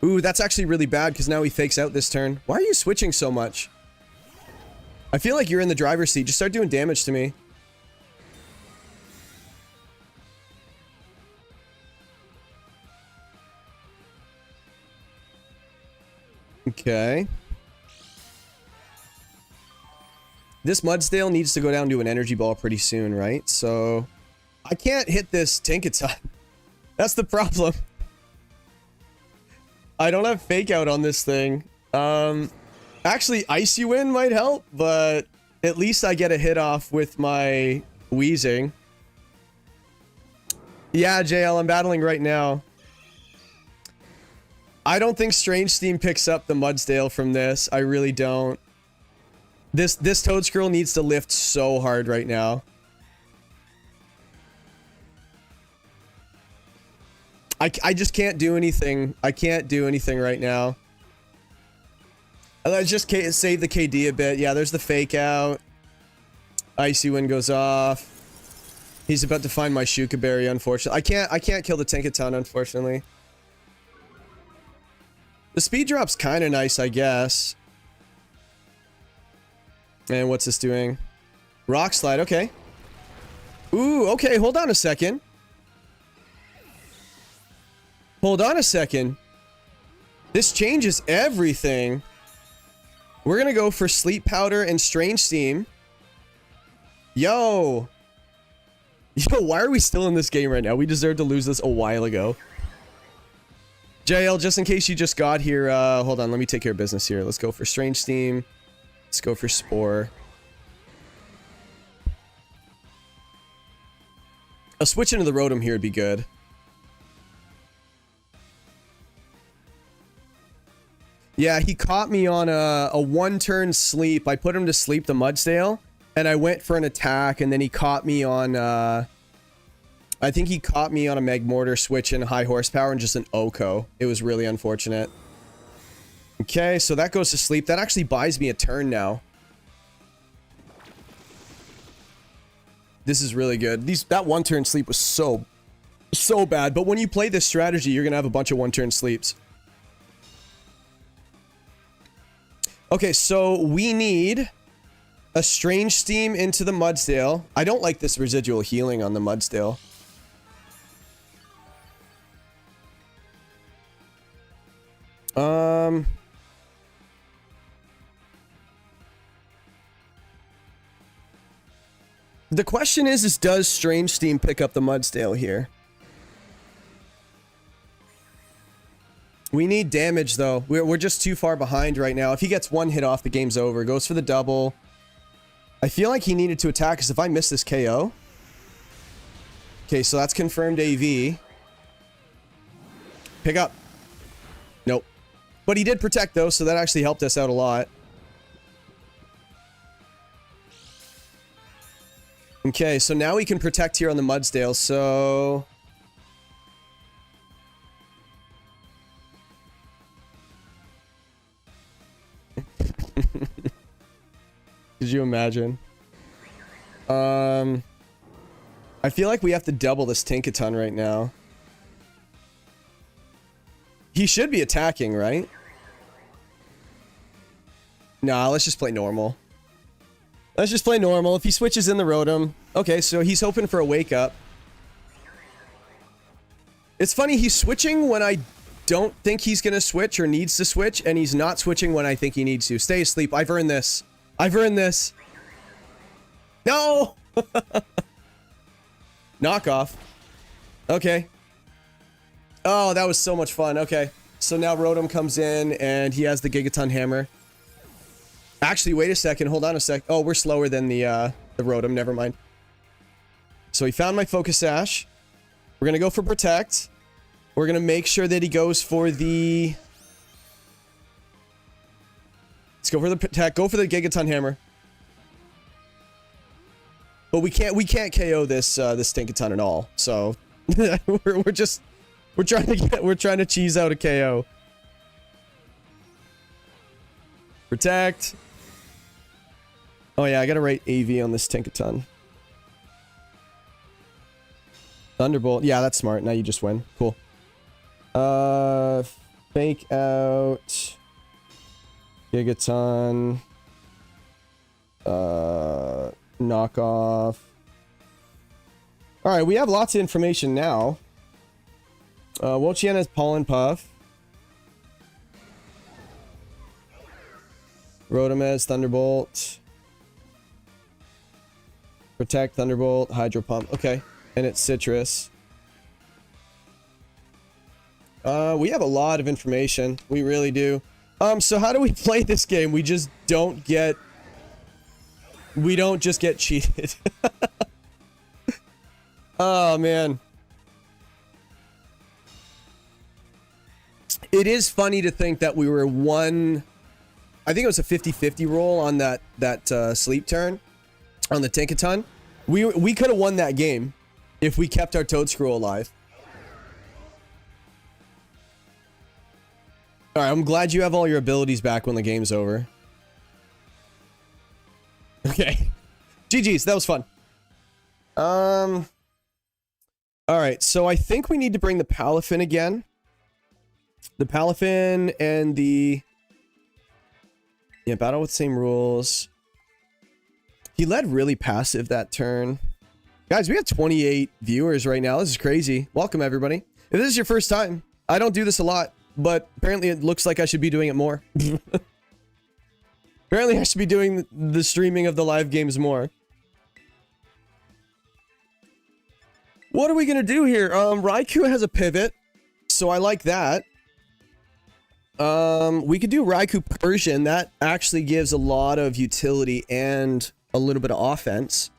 Ooh, that's actually really bad because now he fakes out this turn. Why are you switching so much? I feel like you're in the driver's seat. Just start doing damage to me. Okay. This Mudsdale needs to go down to an energy ball pretty soon, right? So I can't hit this Tinkaton. That's the problem. I don't have Fake Out on this thing. Actually, Icy Wind might help, but at least I get a hit off with my Weezing. Yeah, JL, I'm battling right now. I don't think Strange Steam picks up the Mudsdale from this. I really don't. This Toedscruel needs to lift so hard right now. I just can't do anything. I can't do anything right now. Let's just save the KD a bit. Yeah, there's the Fake Out. Icy Wind goes off. He's about to find my Shuka Berry, unfortunately. I can't kill the Tinkaton, unfortunately. The speed drop's kind of nice, I guess. And what's this doing? Rock Slide, okay. Ooh, okay, hold on a second. Hold on a second. This changes everything. We're gonna go for Sleep Powder and Strange Steam. Yo, why are we still in this game right now? We deserved to lose this a while ago. JL, just in case you just got here, hold on, let me take care of business here. Let's go for Strange Steam. Let's go for Spore. A switch into the Rotom here would be good. Yeah, he caught me on a one-turn sleep. I put him to sleep, the Mudsdale, and I went for an attack, and then he caught me on, I think he caught me on a Magmortar switch in high horsepower and just an Oko. It was really unfortunate. Okay, so that goes to sleep. That actually buys me a turn now. This is really good. That one-turn sleep was so bad, but when you play this strategy, you're gonna have a bunch of one-turn sleeps. Okay, so we need a Strange Steam into the Mudsdale. I don't like this residual healing on the Mudsdale. The question is does Strange Steam pick up the Mudsdale here? We need damage, though. We're just too far behind right now. If he gets one hit off, the game's over. Goes for the double. I feel like he needed to attack, because if I miss this KO... Okay, so that's confirmed AV. Pick up. Nope. But he did protect, though, so that actually helped us out a lot. Okay, so now we can protect here on the Mudsdale, so... Could you imagine? I feel like we have to double this Tinkaton right now. He should be attacking, right? Nah, let's just play normal. Let's just play normal. If he switches in the Rotom... Okay, so he's hoping for a wake up. It's funny, he's switching when I don't think he's gonna switch or needs to switch, and he's not switching when I think he needs to. Stay asleep. I've earned this. I've earned this. No! Knockoff. Okay. Oh, that was so much fun. Okay. So now Rotom comes in, and he has the Gigaton Hammer. Actually, wait a second. Hold on a sec. Oh, we're slower than the Rotom. Never mind. So he found my Focus Sash. We're gonna go for Protect. We're gonna make sure that he goes for the... Let's go for the Protect. Go for the Gigaton Hammer. But we can't KO this this Tinkaton at all. So we're trying to cheese out a KO. Protect. Oh yeah, I gotta write AV on this Tinkaton. Thunderbolt. Yeah, that's smart. Now you just win. Cool. Fake out. Gigaton. Knockoff. Alright, we have lots of information now. Wolchien has Pollen Puff. Rotom has Thunderbolt. Protect, Thunderbolt, Hydro Pump. Okay. And it's Citrus. We have a lot of information. We really do. So how do we play this game? We just don't get... We don't just get cheated. Oh, man. It is funny to think that we were one... I think it was a 50-50 roll on that sleep turn. On the Tinkaton. We could have won that game if we kept our Toadscrew alive. Alright, I'm glad you have all your abilities back when the game's over. Okay. GG's, that was fun. Alright, so I think we need to bring the Palafin again. The Palafin and the... Yeah, battle with same rules. He led really passive that turn. Guys, we have 28 viewers right now. This is crazy. Welcome, everybody. If this is your first time, I don't do this a lot, but apparently it looks like I should be doing it more. Apparently I should be doing the streaming of the live games more. What are we going to do here? Raikou has a pivot, so I like that. We could do Raikou Persian. That actually gives a lot of utility and a little bit of offense.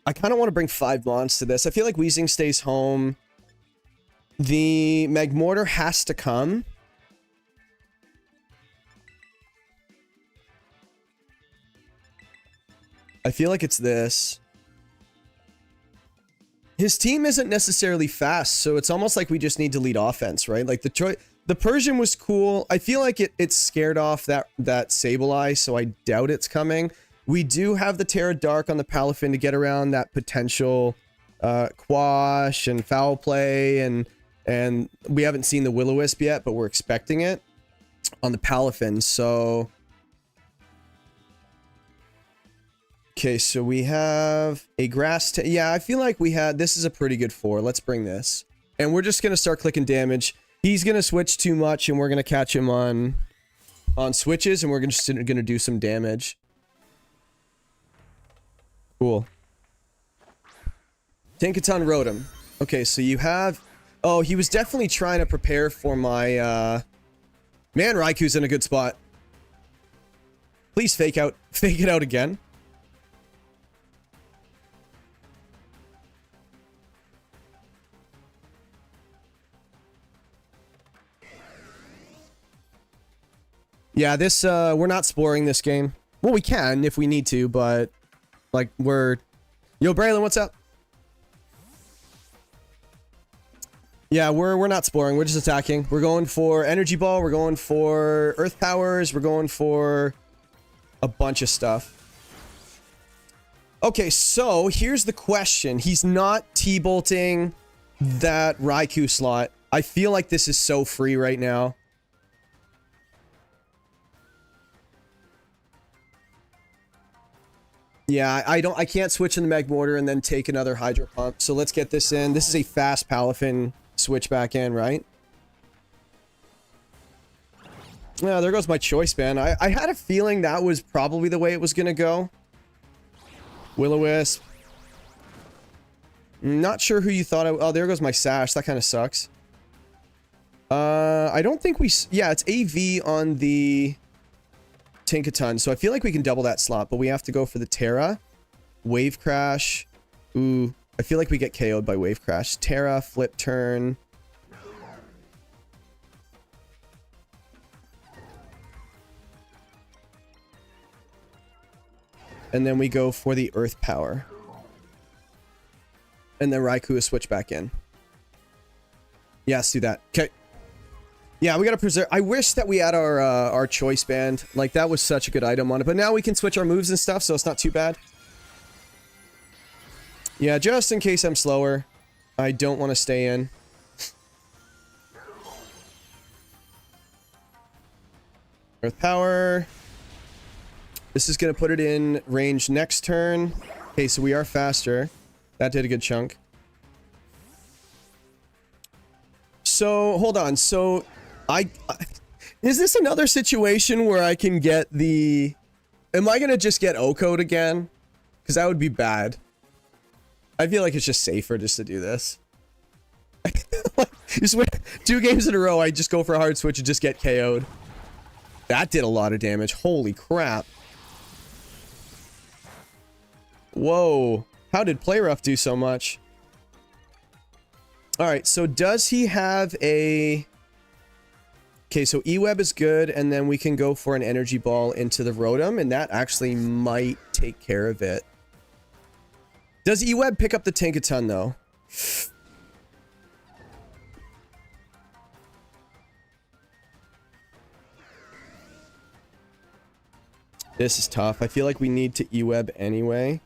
I kind of want to bring 5 Mons to this. I feel like Weezing stays home. The Magmortar has to come. I feel like it's this. His team isn't necessarily fast, so it's almost like we just need to lead offense, right? Like the Persian was cool. I feel like it scared off that Sableye, so I doubt it's coming. We do have the Terra Dark on the Palafin to get around that potential Quash and Foul Play, and we haven't seen the Will-O-Wisp yet, but we're expecting it on the Palafin, so... Okay, so we have a grass... Yeah, I feel like we had... This is a pretty good 4. Let's bring this. And we're just going to start clicking damage. He's going to switch too much, and we're going to catch him on switches, and we're just going to do some damage. Cool. Tinkaton Rotom. Okay, so you have... Oh, he was definitely trying to prepare for my... Man, Raikou's in a good spot. Please fake it out again. Yeah, this, we're not sporing this game. Well, we can if we need to, but, like, we're... Yo, Braylon, what's up? Yeah, we're not sporing. We're just attacking. We're going for Energy Ball. We're going for Earth Powers. We're going for a bunch of stuff. Okay, so here's the question. He's not T-bolting that Raikou slot. I feel like this is so free right now. Yeah, I can't switch in the Magmortar and then take another Hydro Pump. So let's get this in. This is a fast Palafin switch back in, right? Yeah, there goes my choice band. I had a feeling that was probably the way it was gonna go. Will-O-Wisp. Not sure who you thought oh, there goes my Sash. That kind of sucks. I don't think we... Yeah, it's AV on the... Tinkaton, so I feel like we can double that slot, but we have to go for the Terra. Wave Crash. Ooh, I feel like we get KO'd by Wave Crash. Terra, flip turn. And then we go for the Earth Power. And then Raikou is switch back in. Yeah, let's do that. Okay. Yeah, we gotta preserve... I wish that we had our choice band. Like, that was such a good item on it. But now we can switch our moves and stuff, so it's not too bad. Yeah, just in case I'm slower. I don't want to stay in. Earth Power. This is gonna put it in range next turn. Okay, so we are faster. That did a good chunk. So, hold on. So... is this another situation where I can get the... Am I gonna just get O-Code again? Because that would be bad. I feel like it's just safer just to do this. Just win 2 games in a row, I just go for a hard switch and just get KO'd. That did a lot of damage. Holy crap. Whoa. How did Play Rough do so much? Alright, so does he have a... Okay, so E-Web is good, and then we can go for an Energy Ball into the Rotom, and that actually might take care of it. Does E-Web pick up the Tinkaton, though? This is tough. I feel like we need to E-Web anyway.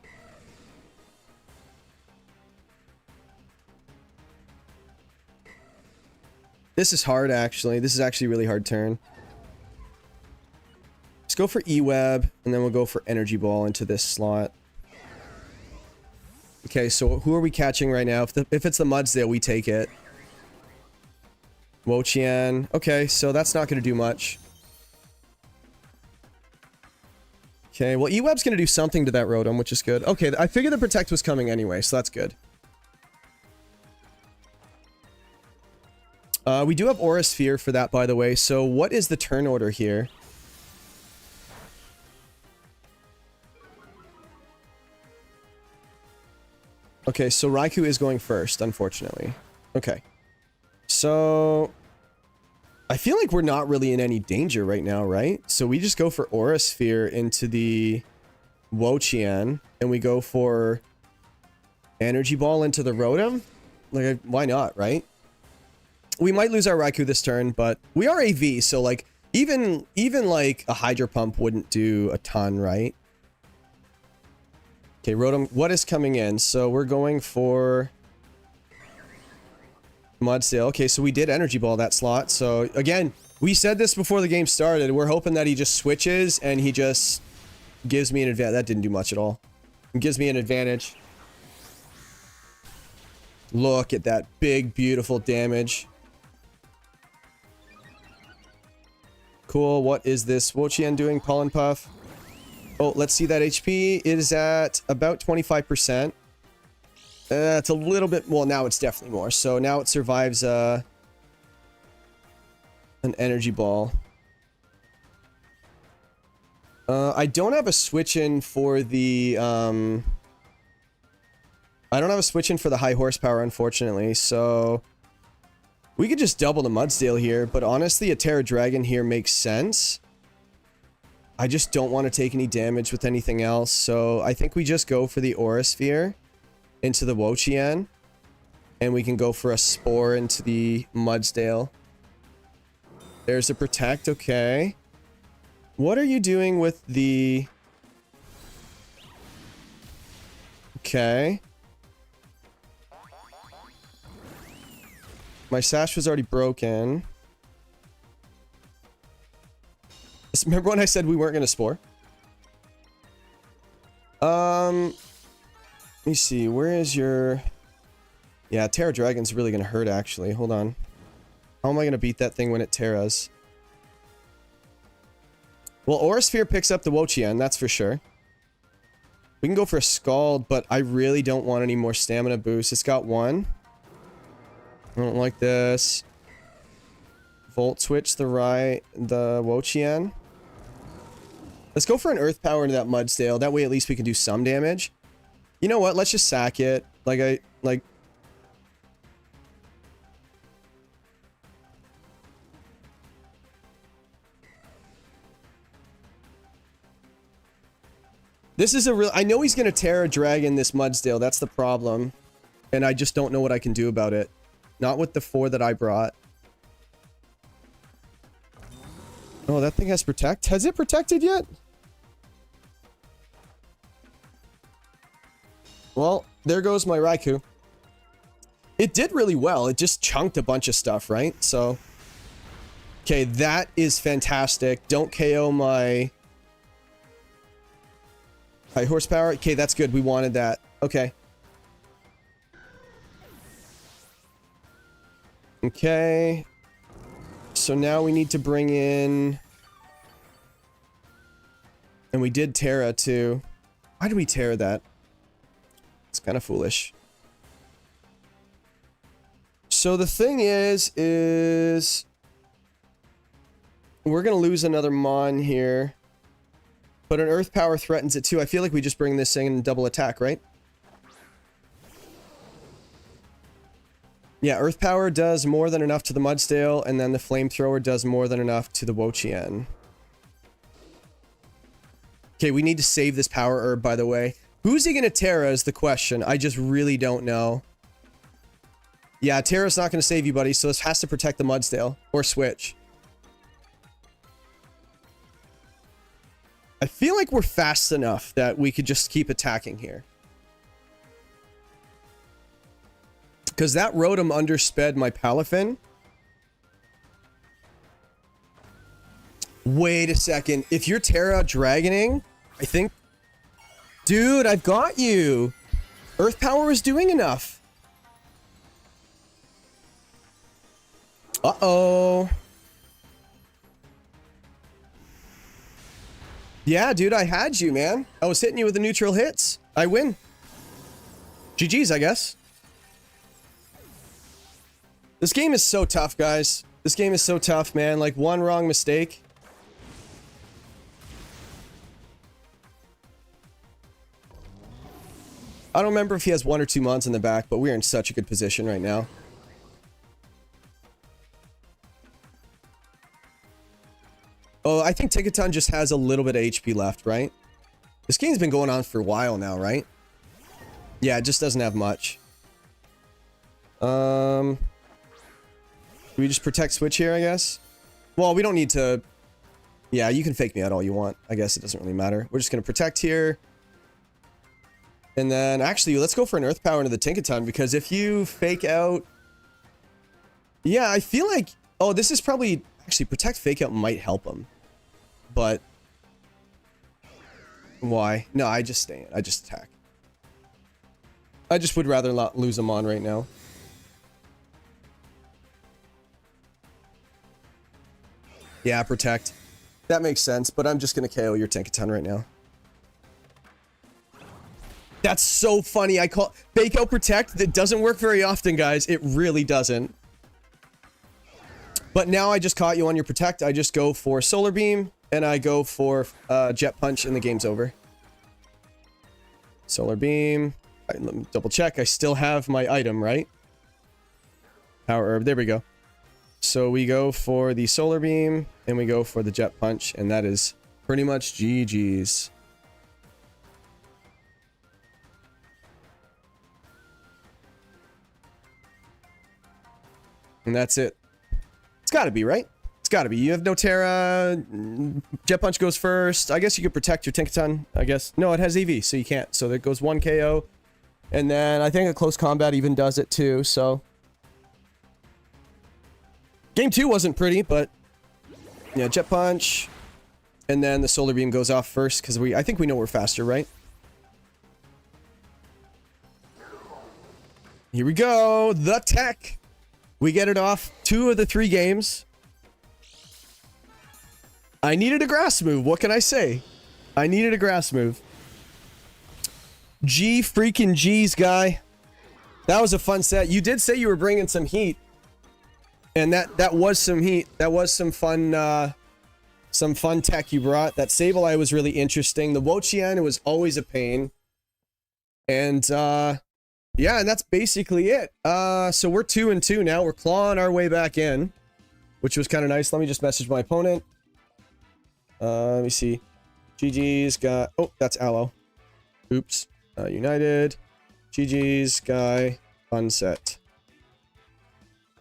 This is hard, actually. This is actually a really hard turn. Let's go for E-Web, and then we'll go for Energy Ball into this slot. Okay, so who are we catching right now? If it's the Mudsdale, we take it. Wo-Chien. Okay, so that's not going to do much. Okay, well, E-Web's going to do something to that Rotom, which is good. Okay, I figured the Protect was coming anyway, so that's good. We do have Aura Sphere for that, by the way. So what is the turn order here? Okay, so Raikou is going first, unfortunately. Okay. So I feel like we're not really in any danger right now, right? So we just go for Aura Sphere into the Wo-Chien, and we go for Energy Ball into the Rotom. Like, why not, right? We might lose our Raikou this turn, but we are AV, so like even like a Hydro Pump wouldn't do a ton, right? Okay, Rotom, what is coming in? So we're going for Mudsdale. Okay, so we did Energy Ball that slot. So again, we said this before the game started. We're hoping that he just switches and he just gives me an advantage. That didn't do much at all. It gives me an advantage. Look at that big, beautiful damage. Cool. What is this Wo-Chien doing? Pollen Puff. Oh, let's see that HP. It is at about 25%. It's a little bit... Well, now it's definitely more. So now it survives an Energy Ball. I don't have a switch in for the... I don't have a switch in for the high horsepower, unfortunately. So we could just double the Mudsdale here. But honestly, a Terra Dragon here makes sense. I just don't want to take any damage with anything else. So I think we just go for the Aura Sphere into the Wo-Chien. And we can go for a Spore into the Mudsdale. There's a Protect, okay. What are you doing with the... Okay. My sash was already broken. Remember when I said we weren't going to Spore? Let me see. Where is your... Yeah, Terra Dragon's really going to hurt, actually. Hold on. How am I going to beat that thing when it Terras? Well, Aura Sphere picks up the Wo-Chien, that's for sure. We can go for a Scald, but I really don't want any more stamina boost. It's got one. I don't like this. Volt Switch the Wo-Chien. Let's go for an Earth Power into that Mudsdale. That way at least we can do some damage. You know what? Let's just sack it. This is a real... I know he's going to Terra Dragon this Mudsdale. That's the problem. And I just don't know what I can do about it. Not with the 4 that I brought. Oh, that thing has Protect? Has it protected yet? Well, there goes my Raikou. It did really well. It just chunked a bunch of stuff, right? So... Okay, that is fantastic. Don't KO my... high horsepower. Okay, that's good. We wanted that. Okay. Okay. So now we need to bring in... And we did Terra too. Why did we Terra that? It's kind of foolish. So the thing is we're going to lose another Mon here. But an Earth Power threatens it too. I feel like we just bring this thing and double attack, right? Yeah, Earth Power does more than enough to the Mudsdale, and then the Flamethrower does more than enough to the Wo-Chien. Okay, we need to save this Power Herb, by the way. Who's he going to Terra is the question. I just really don't know. Yeah, Terra's not going to save you, buddy, so this has to protect the Mudsdale. Or switch. I feel like we're fast enough that we could just keep attacking here. Because that Rotom undersped my Palafin. Wait a second. If you're Terra Dragoning, I think... Dude, I've got you. Earth Power is doing enough. Uh-oh. Yeah, dude, I had you, man. I was hitting you with the neutral hits. I win. GG's, I guess. This game is so tough, guys. This game is so tough, man. Like, one wrong mistake. I don't remember if he has 1 or 2 Mons in the back, but we're in such a good position right now. Oh, I think Ticketon just has a little bit of HP left, right? This game's been going on for a while now, right? Yeah, it just doesn't have much. Do we just protect switch here, I guess? Well, we don't need to... Yeah, you can fake me out all you want. I guess it doesn't really matter. We're just going to protect here. And then, actually, let's go for an Earth Power into the Tinkaton, because if you fake out... Yeah, I feel like... Oh, this is probably... Actually, protect fake out might help him. But... Why? No, I just stay in. I just attack. I just would rather not lose him on right now. Yeah, protect. That makes sense, but I'm just gonna KO your Tinkaton right now. That's so funny. I call fake out protect. That doesn't work very often, guys. It really doesn't. But now I just caught you on your protect. I just go for solar beam and I go for jet punch and the game's over. Solar beam. Right, let me double check. I still have my item, right? Power herb. There we go. So we go for the solar beam and we go for the jet punch, and that is pretty much GG's. And that's it. It's gotta be, right? It's gotta be. You have no Terra. Jet punch goes first. I guess you could protect your Tinkaton, I guess. No, it has EV, so you can't. So there goes 1 KO. And then I think a close combat even does it too, so... Game 2 wasn't pretty, but... Yeah, jet punch. And then the solar beam goes off first, because I think we know we're faster, right? Here we go! The tech! We get it off 2 of the 3 games. I needed a grass move, what can I say? I needed a grass move. G freaking G's, guy. That was a fun set. You did say you were bringing some heat. And that was some heat. That was some fun tech you brought. That Sableye was really interesting. The Wochian was always a pain. And, yeah, and that's basically it. So we're 2-2 now. We're clawing our way back in, which was kind of nice. Let me just message my opponent. Let me see. GG's got... Oh, that's Aloe. Oops. United. GG's guy. Fun set.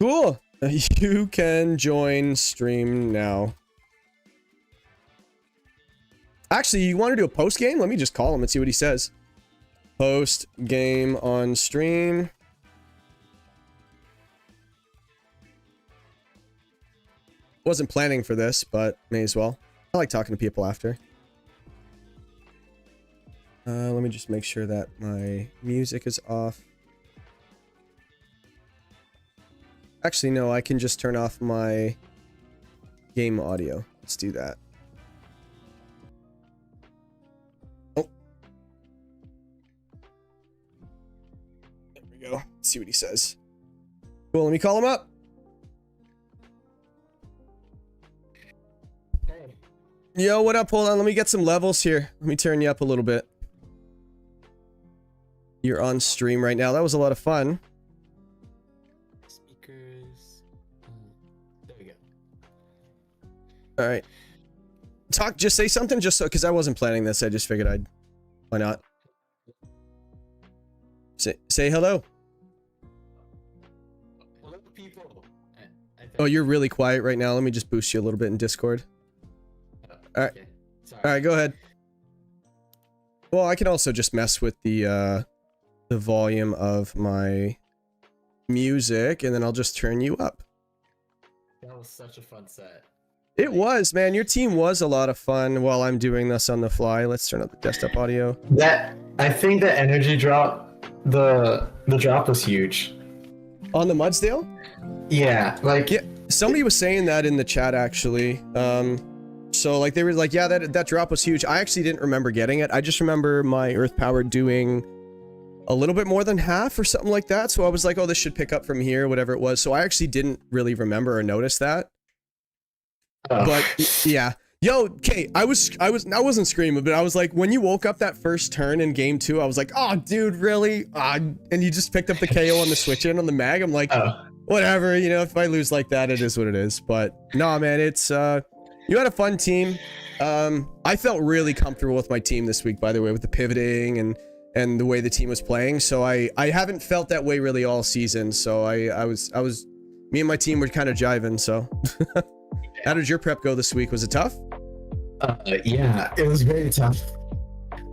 Cool. You can join stream now. Actually, you want to do a post game? Let me just call him and see what he says. Post game on stream. Wasn't planning for this, but may as well. I like talking to people after. Let me just make sure that my music is off. Actually, no, I can just turn off my game audio. Let's do that. Oh. There we go. Let's see what he says. Cool, let me call him up. Hey. Yo, what up? Hold on, let me get some levels here. Let me turn you up a little bit. You're on stream right now. That was a lot of fun. Speakers. There we go. All right. Talk, just say something just so, because I wasn't planning this. I just figured I'd, why not? Say hello. Hello, people. Oh, you're really quiet right now. Let me just boost you a little bit in Discord. All right. Okay. Sorry. All right, go ahead. Well, I can also just mess with the volume of my music, and then I'll just turn you up. That was such a fun set. It was, man. Your team was a lot of fun while I'm doing this on the fly. Let's turn up the desktop audio. I think the energy drop, the drop was huge. On the Mudsdale? Yeah, like... Yeah, somebody was saying that in the chat, actually. So, like, they were like, yeah, that drop was huge. I actually didn't remember getting it. I just remember my Earth Power doing a little bit more than half or something like that. So I was like, oh, this should pick up from here, whatever it was. So I actually didn't really remember or notice that. Oh. But yeah. Yo, okay, I wasn't screaming, but I was like, when you woke up that first turn in game 2, I was like, oh, dude, really? And you just picked up the KO on the switch in on the mag. I'm like, whatever, you know, if I lose like that, it is what it is. But nah, man, it's, You had a fun team. I felt really comfortable with my team this week, by the way, with the pivoting and the way the team was playing. So I haven't felt that way really all season. So I was me and my team were kind of jiving. So how did your prep go this week? Was it tough? Yeah, it was very tough.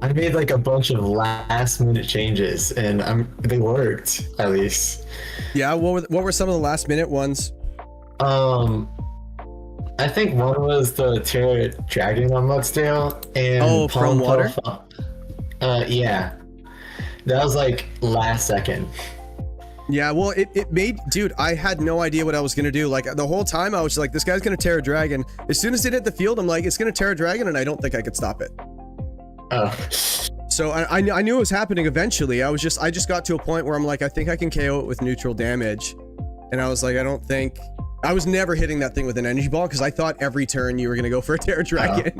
I made like a bunch of last minute changes and they worked at least. Yeah, what were some of the last minute ones? I think one was the Terra Dragon on Mudsdale and from water? Yeah. That was like last second. Yeah, well, it made, dude, I had no idea what I was gonna do. Like the whole time I was like, this guy's gonna Terra Dragon. As soon as it hit the field, I'm like, it's gonna Terra Dragon, and I don't think I could stop it. Oh. So I knew it was happening eventually. I just got to a point where I'm like, I think I can KO it with neutral damage. And I was like, I was never hitting that thing with an energy ball because I thought every turn you were gonna go for a Terra Dragon.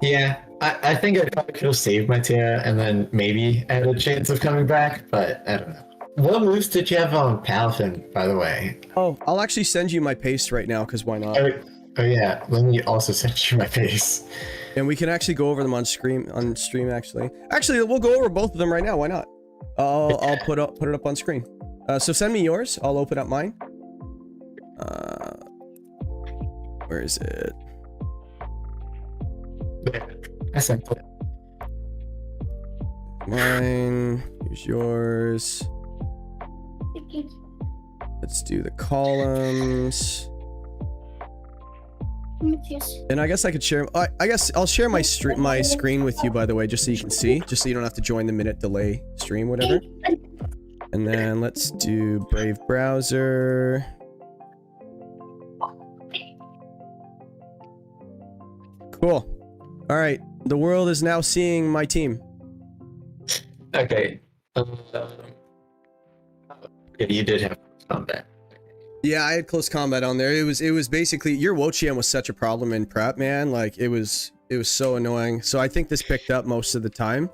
Yeah, I think I probably could have saved my Terra and then maybe had a chance of coming back, but I don't know. What moves did you have on Palafin, by the way? Oh, I'll actually send you my paste right now, because why not? Oh yeah, let me also send you my paste. And we can actually go over them on stream, actually. Actually, we'll go over both of them right now, why not? I'll put it up on screen. So send me yours, I'll open up mine. Where is it? I sent it. Mine, here's yours. Let's do the columns. And I guess I could share. I guess I'll share my screen with you, by the way, just so you can see, just so you don't have to join the minute delay stream, whatever. And then let's do Brave browser. Cool. All right. The world is now seeing my team. Okay. Yeah, you did have combat. Yeah, I had close combat on there. It was basically your Wochien was such a problem in prep, man. Like it was so annoying. So I think this picked up most of the time.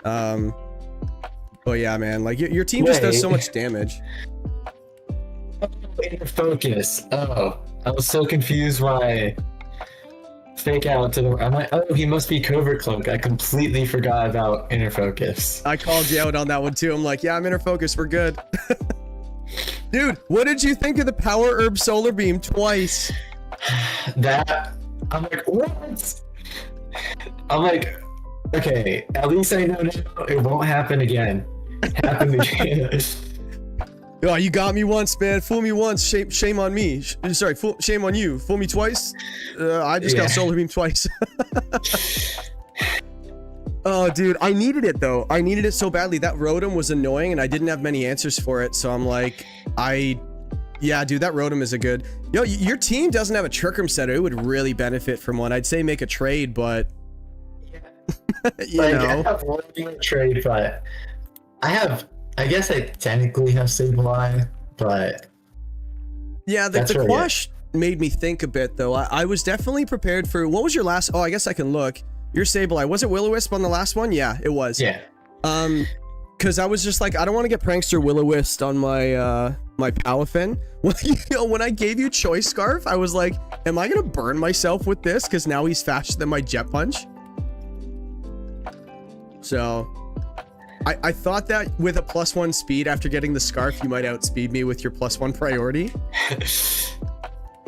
But yeah, man, like your team just does so much damage. Inner focus. Oh, I was so confused why fake out to the. I'm like, oh, he must be covert cloak. I completely forgot about inner focus. I called you out on that one too. I'm like, yeah, I'm inner focus. We're good. Dude, what did you think of the power herb solar beam twice? That I'm like, what? I'm like, okay, at least I know now it won't happen again. Happen again. Oh, you got me once, man. Fool me once. Shame on me. Sorry, shame on you. Fool me twice. I just got solar beam twice. Oh, dude, I needed it though. I needed it so badly. That Rotom was annoying, and I didn't have many answers for it. So I'm like, yeah, dude, that Rotom is a good. Yo, your team doesn't have a Trick Room setter. It would really benefit from one. I'd say make a trade, but you know. I have one trade, but I guess I technically have Sableye, but yeah, the Quash made me think a bit though. I was definitely prepared for. What was your last? Oh, I guess I can look. Your Sableye, was it Will-O-Wisp on the last one? Yeah, it was. Yeah. Because I was just like, I don't want to get Prankster Will-O-Wisp on my my Palafin. When I gave you Choice Scarf, I was like, am I gonna burn myself with this? Because now he's faster than my Jet Punch. So I thought that with a +1 speed after getting the Scarf, you might outspeed me with your +1 priority.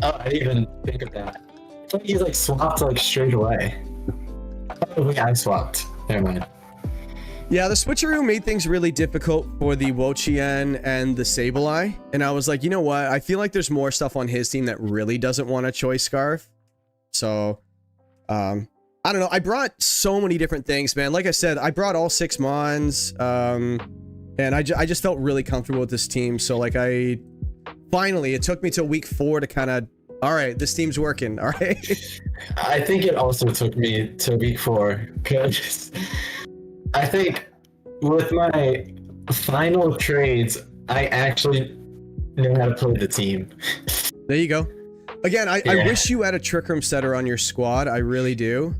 Oh, I didn't even think of that. I thought you like swapped like straight away. Oh, yeah, I swapped. Never mind. Yeah, the switcheroo made things really difficult for the Wochien and the Sableye. And I was like, you know what? I feel like there's more stuff on his team that really doesn't want a Choice Scarf. So, I don't know. I brought so many different things, man. Like I said, I brought all 6 Mons. And I just felt really comfortable with this team. So, like, finally, it took me till week 4 to kind of, all right, this team's working. All right. I think it also took me to week 4 because I think with my final trades, I actually know how to play the team. There you go. Again, I wish you had a Trick Room setter on your squad. I really do.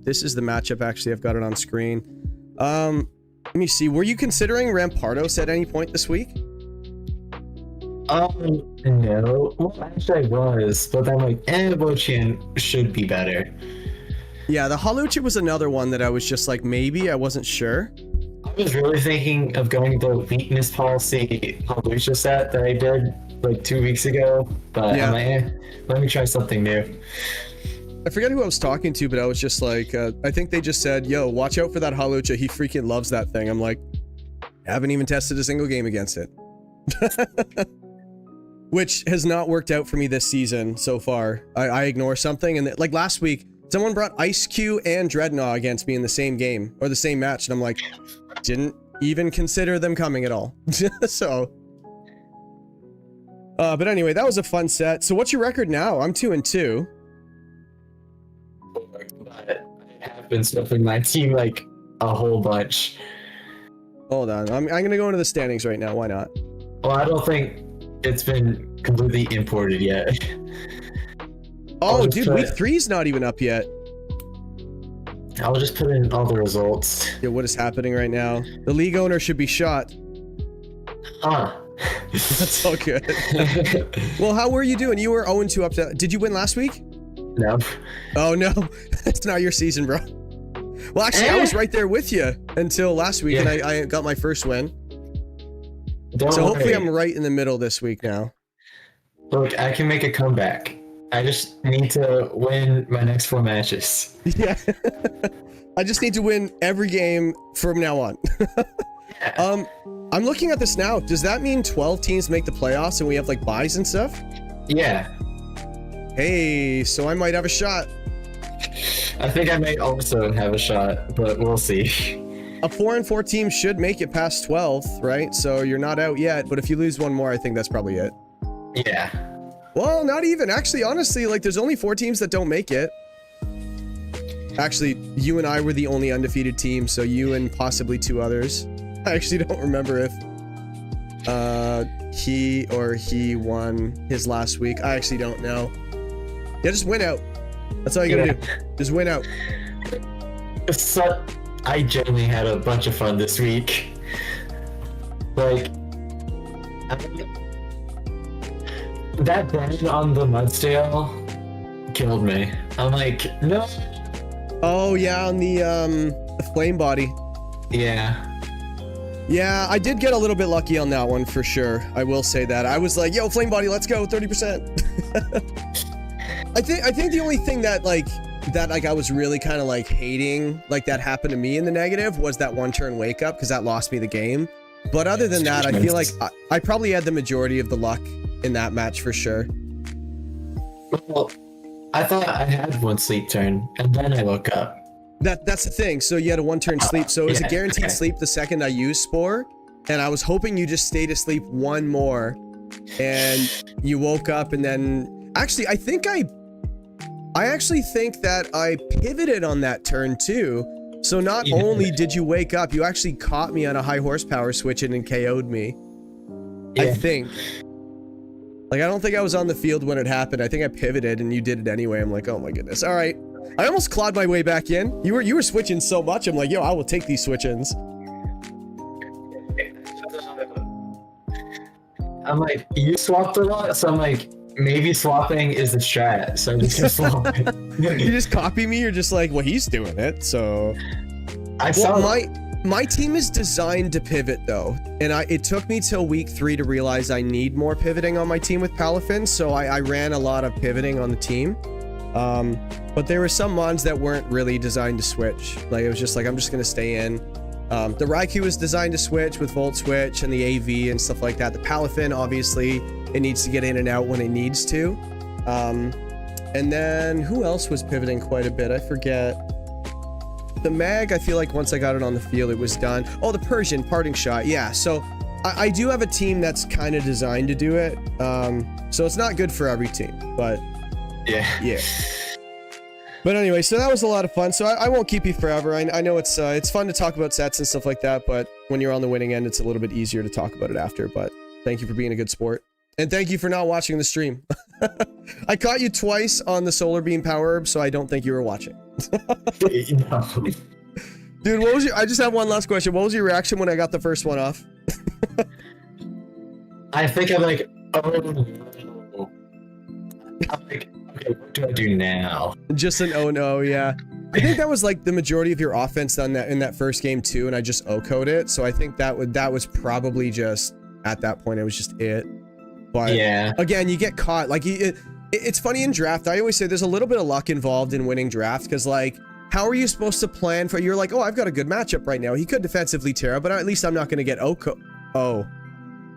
This is the matchup. Actually, I've got it on screen. Let me see. Were you considering Rampardos at any point this week? No. Well, actually, I was, but then like, Bochian should be better. Yeah, the Halucha was another one that I was just like, maybe, I wasn't sure. I was really thinking of going the weakness policy Halucha set that I did like 2 weeks ago, but Yeah. I'm like, let me try something new. I forget who I was talking to, but I was just like, I think they just said, yo, watch out for that Halucha. He freaking loves that thing. I'm like, haven't even tested a single game against it. Which has not worked out for me this season so far. I ignore something, and like last week, someone brought Ice Q and Dreadnought against me in the same game, or the same match, and I'm like, didn't even consider them coming at all. So... but anyway, that was a fun set. So what's your record now? I'm 2-2. But I have been stuffing my team like a whole bunch. Hold on. I'm gonna go into the standings right now. Why not? Well, I don't think it's been completely imported yet. Oh, dude, week 3's not even up yet. I'll just put in all the results. Yeah, what is happening right now? The league owner should be shot. Huh. That's all good. Well, how were you doing? You were 0-2 up to... Did you win last week? No. Oh, no. It's not your season, bro. Well, actually, I was right there with you until last week, and I got my first win. So hopefully I'm right in the middle this week now. Look, I can make a comeback. I just need to win my next 4 matches. Yeah. I just need to win every game from now on. Yeah. I'm looking at this now. Does that mean 12 teams make the playoffs and we have like buys and stuff? Yeah. Hey, so I might have a shot. I think I may also have a shot, but we'll see. A 4-4 team should make it past 12th, right? So you're not out yet, but if you lose one more, I think that's probably it. Yeah. Well, not even. Actually, honestly, like there's only 4 teams that don't make it. Actually, you and I were the only undefeated team, so you and possibly 2 others. I actually don't remember if he won his last week. I actually don't know. Yeah, just win out. That's all you gotta do. Just win out. So, I genuinely had a bunch of fun this week. Like, that burn on the Mudsdale killed me. I'm like, no. Oh yeah, on the flame body. Yeah. Yeah, I did get a little bit lucky on that one for sure. I will say that. I was like, yo, flame body, let's go, 30%. I think the only thing that I was really kind of like hating, like that happened to me in the negative, was that 1-turn wake up, because that lost me the game. But other than that, I feel like I probably had the majority of the luck in that match for sure. Well, I thought I had 1 sleep turn, and then I woke up. That's the thing. So you had a 1-turn sleep. So it was a guaranteed sleep the second I used Spore, and I was hoping you just stayed asleep 1 more, and you woke up, and then actually I actually think that I pivoted on that turn too. So not only did you wake up, you actually caught me on a high horsepower switch and KO'd me. Yeah. I think. Like, I don't think I was on the field when it happened. I think I pivoted and you did it anyway. I'm like, oh my goodness. All right. I almost clawed my way back in. You were switching so much. I'm like, yo, I will take these switch-ins. I'm like, you swapped a lot, so I'm like, maybe swapping is the strat. So I'm just gonna swap it. You just copy me. You're just like, well, he's doing it. So my team is designed to pivot though, and it took me till week 3 to realize I need more pivoting on my team with Palafin. So I ran a lot of pivoting on the team. But there were some mons that weren't really designed to switch. Like, it was just like, I'm just gonna stay in. The Raikou was designed to switch with Volt Switch and the AV and stuff like that. The Palafin, obviously, it needs to get in and out when it needs to. And then who else was pivoting quite a bit? I forget. The Mag, I feel like once I got it on the field, it was done. Oh, the Persian, Parting Shot. Yeah, so I do have a team that's kind of designed to do it. So it's not good for every team, but yeah. But anyway, so that was a lot of fun. So I won't keep you forever. I know it's fun to talk about sets and stuff like that, but when you're on the winning end, it's a little bit easier to talk about it after. But thank you for being a good sport. And thank you for not watching the stream. I caught you twice on the Solar Beam Power Herb, so I don't think you were watching. Dude, what was I just have one last question. What was your reaction when I got the first one off? I think I like Oh. I'm like, okay, what do I do now? Just an oh no, yeah. I think that was like the majority of your offense on that in that first game too, and I just O-code it. So I think that was probably just at that point it was just it. But Yeah. again, you get caught. Like it's funny in draft. I always say there's a little bit of luck involved in winning draft because like how are you supposed to plan for? You're like, oh, I've got a good matchup right now. He could defensively Terra, but at least I'm not going to get power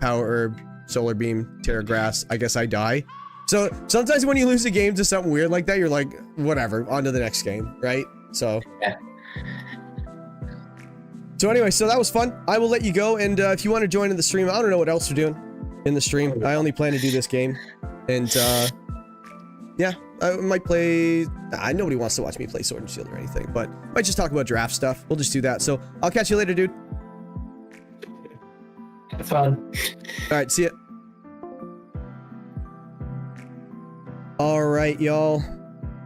herb, solar beam, Terra grass. I guess I die. So sometimes when you lose a game to something weird like that, you're like, whatever, on to the next game, right? So Yeah. So anyway, so that was fun. I will let you go, and if you want to join in the stream, I don't know what else we're doing in the stream. I only plan to do this game, and yeah, I might play. Nobody wants to watch me play Sword and Shield or anything, but might just talk about draft stuff. We'll just do that. So I'll catch you later, dude. Have fun. All right, see ya. All right, y'all.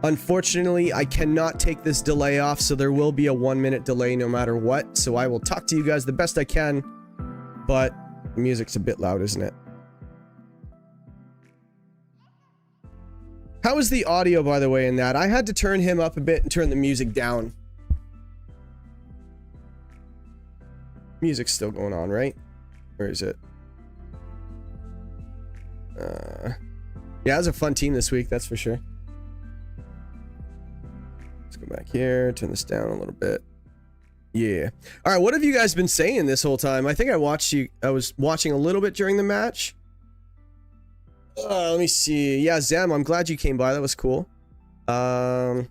Unfortunately, I cannot take this delay off, so there will be a 1-minute delay no matter what. So I will talk to you guys the best I can, but the music's a bit loud, isn't it? How is the audio, by the way, in that? I had to turn him up a bit and turn the music down. Music's still going on, right? Or is it? Yeah, it was a fun team this week, that's for sure. Let's go back here, turn this down a little bit. Yeah. All right, what have you guys been saying this whole time? I think I was watching a little bit during the match. Let me see. Yeah, Zem, I'm glad you came by. That was cool. Yeah,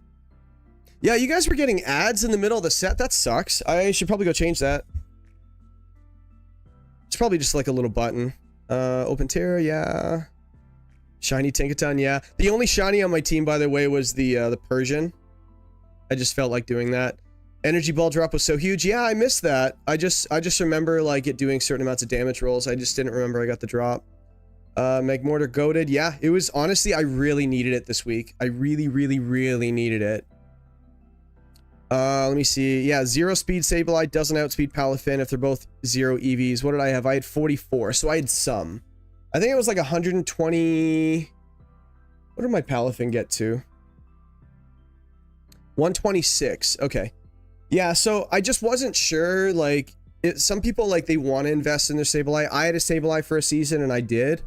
you guys were getting ads in the middle of the set. That sucks. I should probably go change that. It's probably just like a little button. Open Terra, yeah. Shiny Tinkaton, yeah. The only shiny on my team, by the way, was the Persian. I just felt like doing that. Energy ball drop was so huge. Yeah, I missed that. I just remember like it doing certain amounts of damage rolls. I just didn't remember I got the drop. Magmortar goated. Yeah, it was honestly, I really needed it this week. I really, really, really needed it. Let me see. Yeah, 0 speed Sableye doesn't outspeed Palafin if they're both 0 EVs. What did I have? I had 44, so I had some. I think it was like 120. What did my Palafin get to? 126. Okay. Yeah, so I just wasn't sure. Like, some people, like, they want to invest in their Sableye. I had a Sableye for a season, and I did.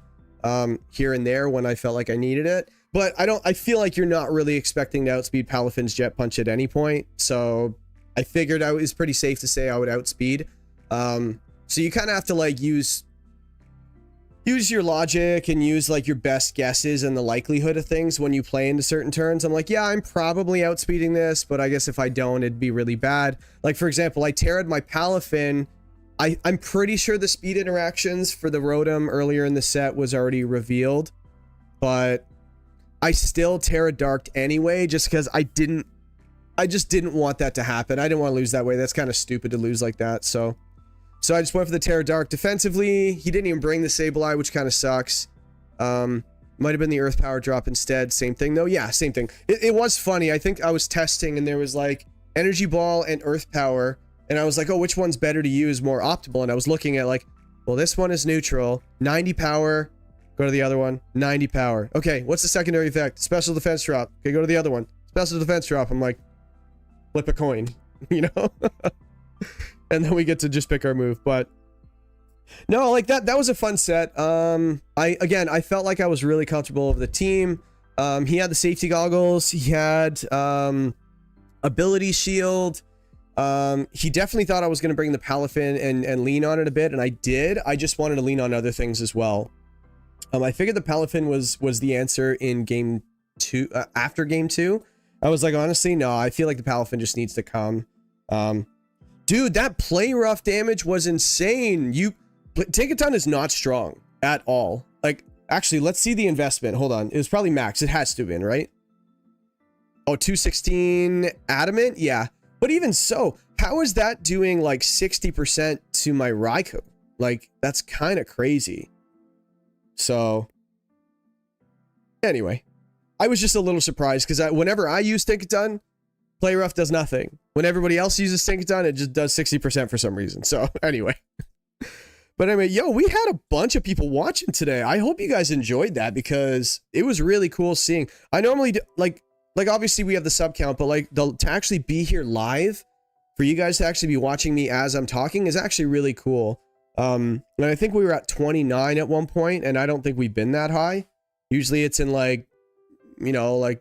Here and there when I felt like I needed it. But I feel like you're not really expecting to outspeed Palafin's Jet Punch at any point. So I figured it was pretty safe to say I would outspeed. So you kind of have to, like, use your logic and use like your best guesses and the likelihood of things when you play into certain turns. I'm like, yeah, I'm probably outspeeding this, but I guess if I don't, it'd be really bad. Like, for example, I Terra'd my Palafin. I'm pretty sure the speed interactions for the Rotom earlier in the set was already revealed, but I still Terra Darked anyway, just because I just didn't want that to happen. I didn't want to lose that way. That's kind of stupid to lose like that. So I just went for the Terra Dark. Defensively, he didn't even bring the Sableye, which kind of sucks. Might have been the Earth Power drop instead. Same thing though. Yeah, same thing. It was funny. I think I was testing and there was like Energy Ball and Earth Power. And I was like, oh, which one's better to use, more optimal? And I was looking at like, well, this one is neutral. 90 power. Go to the other one. 90 power. Okay, what's the secondary effect? Special defense drop. Okay, go to the other one. Special defense drop. I'm like, flip a coin, you know? And then we get to just pick our move. But no, like that was a fun set. I felt like I was really comfortable with the team. He had the safety goggles. He had ability shield. He definitely thought I was going to bring the Palafin and lean on it a bit, and I did. I just wanted to lean on other things as well. I figured the Palafin was the answer in game 2, after game 2. I was like, honestly, no, I feel like the Palafin just needs to come. Dude, that play rough damage was insane. Tinkaton is not strong at all. Like, actually, let's see the investment. Hold on. It was probably max. It has to have been, right? Oh, 216 adamant? Yeah. But even so, how is that doing like 60% to my Raikou? Like, that's kind of crazy. So, anyway, I was just a little surprised because whenever I use Tinkaton, play rough does nothing. When everybody else uses Tinkaton, it just does 60% for some reason. So, anyway. But anyway, yo, we had a bunch of people watching today. I hope you guys enjoyed that because it was really cool seeing. I normally do, like obviously we have the sub count, but like to actually be here live, for you guys to actually be watching me as I'm talking is actually really cool. And I think we were at 29 at one point, and I don't think we've been that high. Usually it's in like, you know, like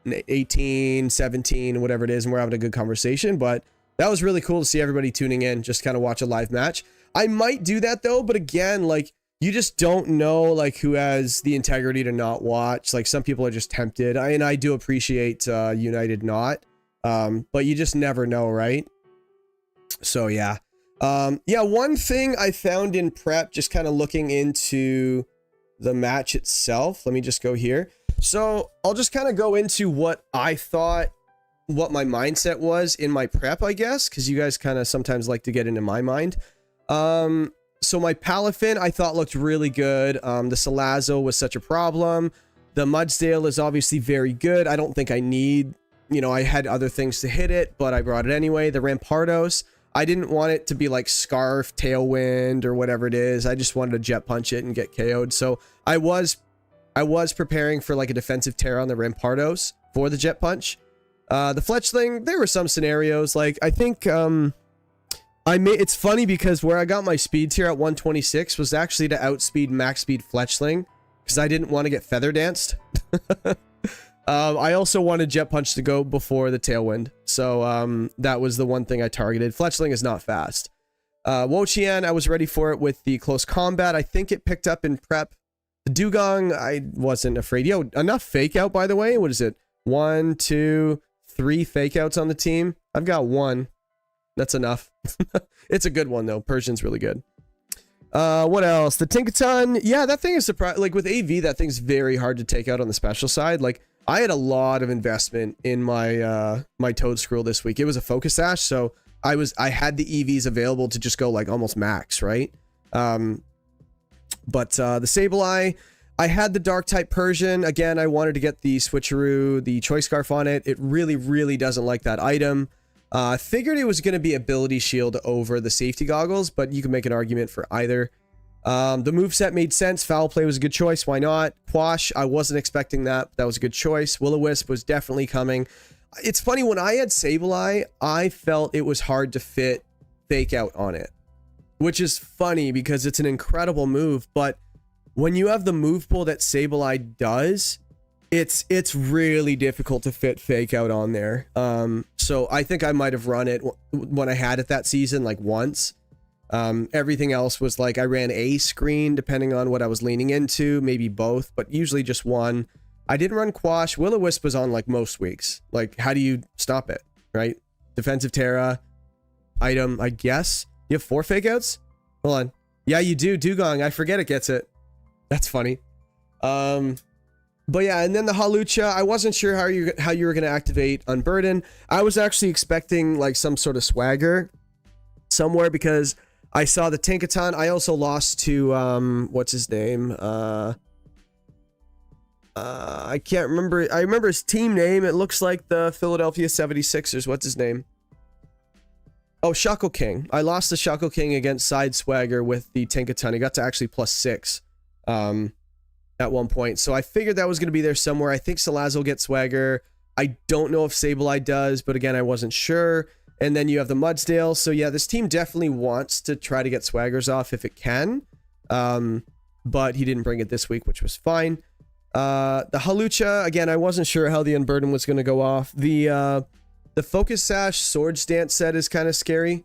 18, 17, whatever it is, and we're having a good conversation. But that was really cool to see everybody tuning in, just kind of watch a live match. I might do that though, but again, like, you just don't know like who has the integrity to not watch. Like, some people are just tempted. I do appreciate United not, but you just never know, right? So yeah. Yeah, one thing I found in prep, just kind of looking into the match itself. Let me just go here. So I'll just kind of go into what I thought, what my mindset was in my prep, I guess, because you guys kind of sometimes like to get into my mind. So my Palafin I thought looked really good. The Salazzo was such a problem. The Mudsdale is obviously very good. I don't think I need, you know, I had other things to hit it, but I brought it anyway. The Rampardos, I didn't want it to be like Scarf, Tailwind, or whatever it is. I just wanted to jet punch it and get KO'd. So I was preparing for like a defensive tear on the Rampardos for the jet punch. The Fletchling, there were some scenarios. Like, I think it's funny because where I got my speeds here at 126 was actually to outspeed max speed Fletchling because I didn't want to get feather danced. I also wanted jet punch to go before the Tailwind. So that was the one thing I targeted. Fletchling is not fast. Woqian, I was ready for it with the close combat. I think it picked up in prep. The Dugong, I wasn't afraid. Yo, enough fake out, by the way. What is it? 1, 2, 3 fake outs on the team. I've got 1. That's enough. It's a good one, though. Persian's really good. What else? The Tinkaton. Yeah, that thing is surprising. Like, with AV, that thing's very hard to take out on the special side. Like, I had a lot of investment in my my Toad Scroll this week. It was a focus sash, so I had the EVs available to just go like almost max, right? But the Sableye, I had the Dark type Persian. Again, I wanted to get the switcheroo, the Choice Scarf on it. It really, really doesn't like that item. I figured it was going to be ability shield over the safety goggles, but you can make an argument for either. The moveset made sense. Foul play was a good choice. Why not? Quash, I wasn't expecting that. That was a good choice. Will-O-Wisp was definitely coming. It's funny, when I had Sableye, I felt it was hard to fit Fake Out on it, which is funny because it's an incredible move, but when you have the move pool that Sableye does, it's really difficult to fit Fake Out on there. So I think I might have run it when I had it that season, like once. Everything else was like I ran a screen depending on what I was leaning into, maybe both, but usually just one. I didn't run Quash. Will-O-Wisp was on like most weeks. Like, how do you stop it, right? Defensive Terra, item, I guess. You have 4 fake outs? Hold on. Yeah, you do. Dugong. I forget it gets it. That's funny. But yeah, and then the Halucha, I wasn't sure how you were going to activate Unburden. I was actually expecting like some sort of swagger somewhere because I saw the Tinkaton. I also lost to what's his name? I can't remember. I remember his team name. It looks like the Philadelphia 76ers. What's his name? Oh, Shuckle King. I lost the Shuckle King against Side Swagger with the Tinkaton. He got to actually +6 at one point. So I figured that was going to be there somewhere. I think Salaz will get Swagger. I don't know if Sableye does, but again, I wasn't sure. And then you have the Mudsdale. So yeah, this team definitely wants to try to get Swaggers off if it can. But he didn't bring it this week, which was fine. The Halucha, again, I wasn't sure how the Unburden was going to go off. The Focus Sash Swords Dance set is kind of scary.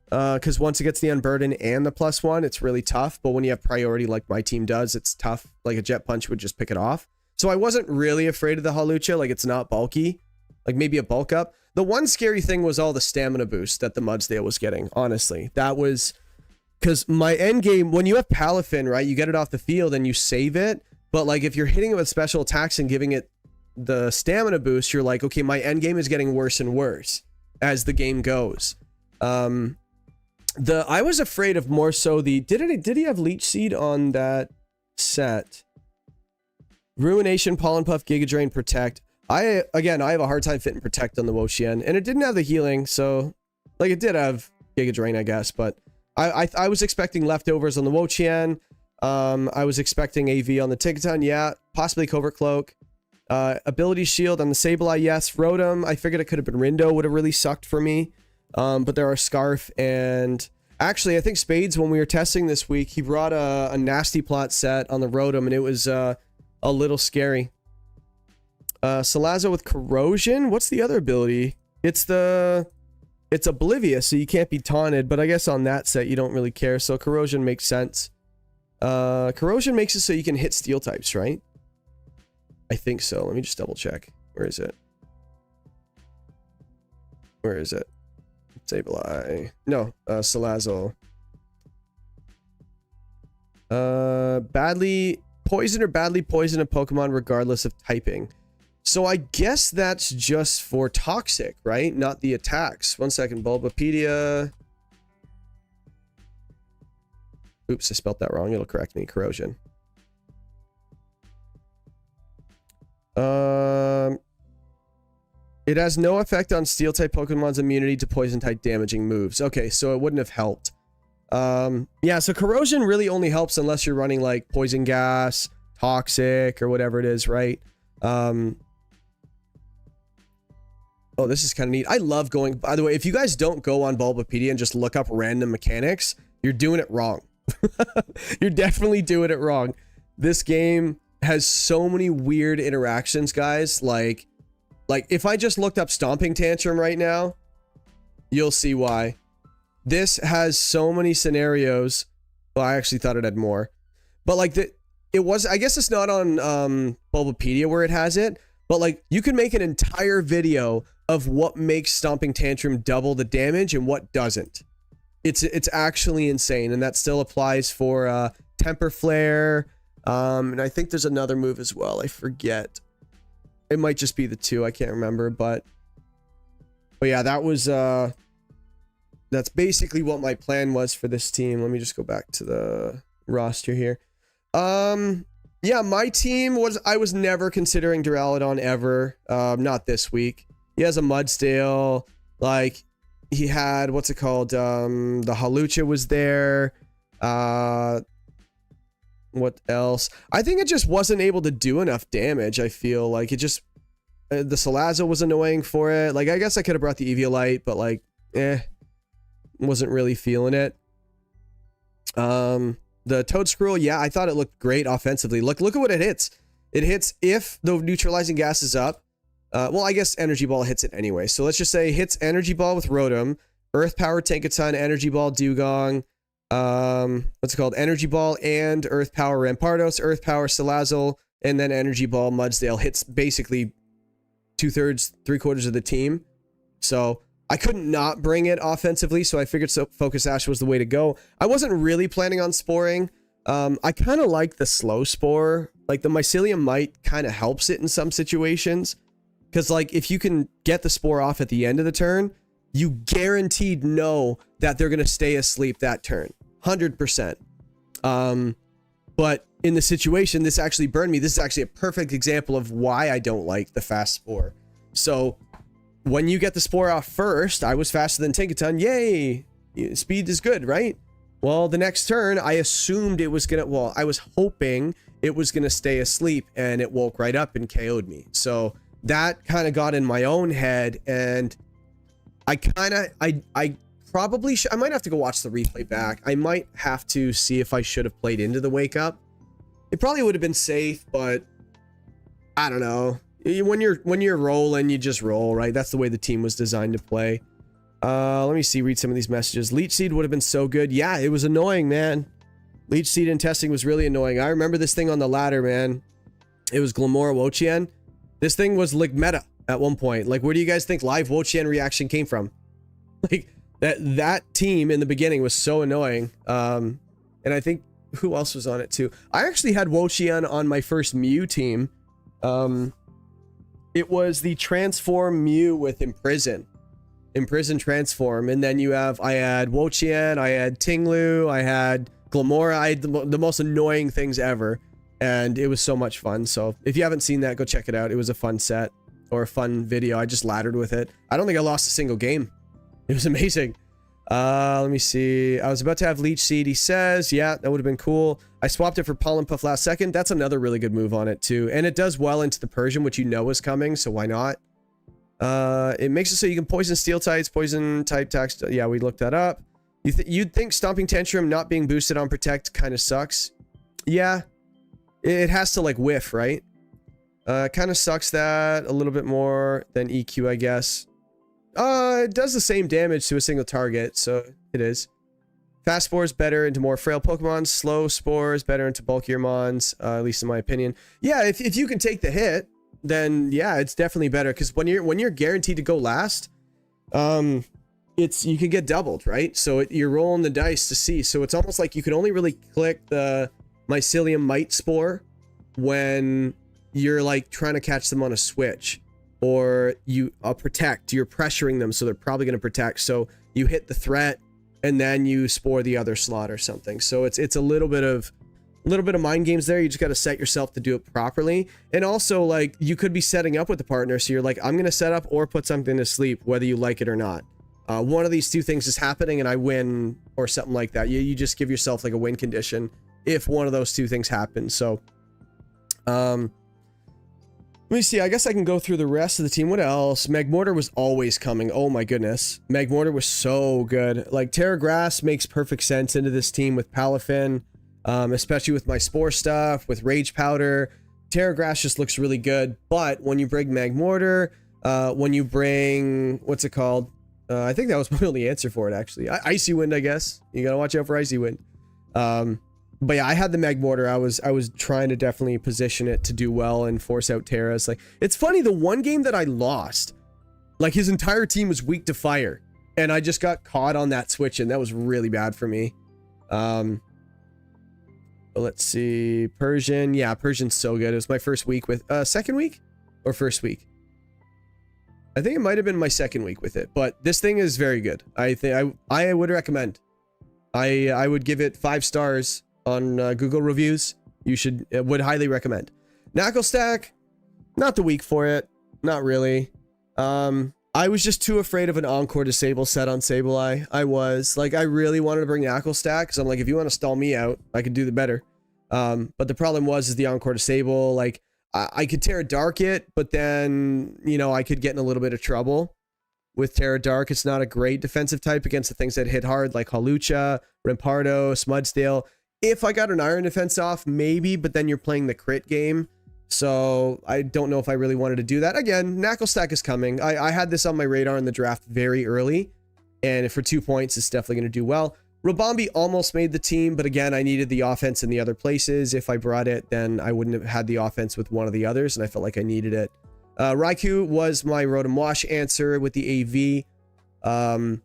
Because once it gets the Unburden and the +1, it's really tough. But when you have priority like my team does, it's tough. Like a Jet Punch would just pick it off. So I wasn't really afraid of the Halucha. Like, it's not bulky. Like, maybe a bulk up. The one scary thing was all the stamina boost that the Mudsdale was getting, honestly. That was... Because my end game, when you have Palafin, right, you get it off the field and you save it. But, like, if you're hitting it with special attacks and giving it the stamina boost, you're like, okay, my end game is getting worse and worse as the game goes. I was afraid of more so the... Did he have Leech Seed on that set? Ruination, Pollen Puff, Giga Drain, Protect. I have a hard time fitting Protect on the Woqian, and it didn't have the healing, so... Like, it did have Giga Drain, I guess, but... I was expecting leftovers on the Wo-Chien. I was expecting AV on the Tinkaton, yeah. Possibly Covert Cloak. Ability Shield on the Sableye, yes. Rotom, I figured it could have been Rindo, would have really sucked for me. But there are Scarf and... Actually, I think Spades, when we were testing this week, he brought a Nasty Plot set on the Rotom, and it was a little scary. Salazzle with Corrosion? What's the other ability? It's Oblivious, so you can't be taunted, but I guess on that set you don't really care, so Corrosion makes sense. Corrosion makes it so you can hit Steel types, right? I think so. Let me just double check. Where is it? Where is it? Sableye. No, Salazzle. Badly poison or badly poison a Pokemon regardless of typing. So I guess that's just for toxic, right? Not the attacks. 1 second, Bulbapedia. Oops, I spelled that wrong. It'll correct me. Corrosion. It has no effect on Steel-type Pokemon's immunity to Poison-type damaging moves. Okay, so it wouldn't have helped. Yeah, so Corrosion really only helps unless you're running, like, Poison Gas, Toxic, or whatever it is, right? Oh, this is kind of neat. I love going... By the way, if you guys don't go on Bulbapedia and just look up random mechanics, you're doing it wrong. You're definitely doing it wrong. This game has so many weird interactions, guys, like if I just looked up Stomping Tantrum right now, you'll see why. This has so many scenarios. Well, I actually thought it had more, but like it was, I guess it's not on Bulbapedia where it has it, but like you can make an entire video of what makes Stomping Tantrum double the damage and what doesn't. It's actually insane, and that still applies for Temper Flare, and I think there's another move as well. I forget. It might just be the two. I can't remember, but yeah, that was that's basically what my plan was for this team. Let me just go back to the roster here. Yeah, my team was, I was never considering Duraludon ever. Not this week. He has a Mudsdale. Like, he had, what's it called? The Halucha was there. What else? I think it just wasn't able to do enough damage. I feel like it just, the Salazzle was annoying for it. Like, I guess I could have brought the Eviolite, but like, wasn't really feeling it. The Toedscruel, yeah, I thought it looked great offensively. Look at what it hits. It hits if the neutralizing gas is up. Well, I guess Energy Ball hits it anyway. So let's just say hits Energy Ball with Rotom, Earth Power Tinkaton, Energy Ball Dugong, what's it called? Energy Ball and Earth Power Rampardos, Earth Power Salazzle, and then Energy Ball Mudsdale hits basically 2/3, 3/4 of the team. So I couldn't not bring it offensively, so I figured Focus Ash was the way to go. I wasn't really planning on sporing. I kind of like the slow spore. Like the Mycelium Mite kind of helps it in some situations. Because like if you can get the spore off at the end of the turn, you guaranteed know that they're going to stay asleep that turn. 100%. But in the situation, this actually burned me. This is actually a perfect example of why I don't like the fast spore. So when you get the spore off first, I was faster than Tinkaton. Yay! Speed is good, right? Well, the next turn, I assumed it was gonna, well, I was hoping it was gonna stay asleep, and it woke right up and KO'd me. So that kind of got in my own head, and I probably should, I might have to go watch the replay back. I might have to see if I should have played into the wake up. It probably would have been safe, but I don't know. When you're rolling, you just roll, right? That's the way the team was designed to play. Let me see, read some of these messages. Leech Seed would have been so good. Yeah, it was annoying, man. Leech Seed in testing was really annoying. I remember this thing on the ladder, man. It was Glamora Wo-Chien. This thing was like meta at one point. Like, where do you guys think live Wo-Chien reaction came from? Like, that team in the beginning was so annoying. And I think, who else was on it too? I actually had Wo-Chien on my first Mew team. It was the Transform Mew with Imprison. Imprison Transform. And then I had Wo-Chien, I had Tinglu, I had Glamora. I had the most annoying things ever. And it was so much fun. So if you haven't seen that, go check it out. It was a fun set or a fun video. I just laddered with it. I don't think I lost a single game. It was amazing. Let me see. I was about to have Leech Seed, he says. Yeah, that would have been cool. I swapped it for Pollen Puff last second. That's another really good move on it, too. And it does well into the Persian, which you know is coming, so why not? It makes it so you can poison Steel types, poison type tax. Yeah, we looked that up. You'd think Stomping Tantrum not being boosted on Protect kind of sucks. Yeah, it has to, like, whiff, right? Kind of sucks that a little bit more than EQ, I guess. It does the same damage to a single target, so it is. Fast Spores better into more frail Pokemon. Slow Spores better into bulkier Mons, at least in my opinion. Yeah, if you can take the hit, then yeah, it's definitely better. Because when you're guaranteed to go last, you can get doubled, right? So you're rolling the dice to see. So it's almost like you can only really click the Mycelium Mite Spore when you're like trying to catch them on a switch. Or you protect, you're pressuring them, so they're probably going to protect. So you hit the threat, and then you spore the other slot or something. So it's a little bit of mind games there. You just got to set yourself to do it properly. And also, like, you could be setting up with the partner, so you're like, I'm going to set up or put something to sleep, whether you like it or not. One of these two things is happening, and I win, or something like that. You just give yourself like a win condition if one of those two things happen. So, let me see. I guess I can go through the rest of the team. What else? Magmortar was always coming. Oh my goodness. Magmortar was so good. Like, Terra Grass makes perfect sense into this team with Palafin, especially with my Spore stuff, with Rage Powder. Terra Grass just looks really good. But when you bring Magmortar, when you bring... What's it called? I think that was my only answer for it, actually. Icy Wind, I guess. You gotta watch out for Icy Wind. But yeah, I had the Magmortar. I was trying to definitely position it to do well and force out Terras. Like, it's funny, the one game that I lost, like, his entire team was weak to fire, and I just got caught on that switch, and that was really bad for me. Let's see, Persian. Yeah, Persian's so good. It was my first week with second week or first week. I think it might have been my second week with it, but this thing is very good. I think I would recommend. I would give it 5 stars on Google reviews. Would highly recommend. Knuckle Stack, not the week for it, not really. I was just too afraid of an Encore Disable set on Sableye. I was like, I really wanted to bring Knuckle Stack because I'm like, if you want to stall me out, I could do the better. But the problem is the Encore Disable. Like, I could Terra Dark it, but then, you know, I could get in a little bit of trouble with Terra Dark. It's not a great defensive type against the things that hit hard, like Hawlucha, Rampardo, Smudsdale. If I got an Iron Defense off, maybe, but then you're playing the crit game. So I don't know if I really wanted to do that. Again, Knuckle Stack is coming. I had this on my radar in the draft very early, and for 2 points, it's definitely going to do well. Robombi almost made the team, but again, I needed the offense in the other places. If I brought it, then I wouldn't have had the offense with one of the others, and I felt like I needed it. Raikou was my Rotom Wash answer with the AV.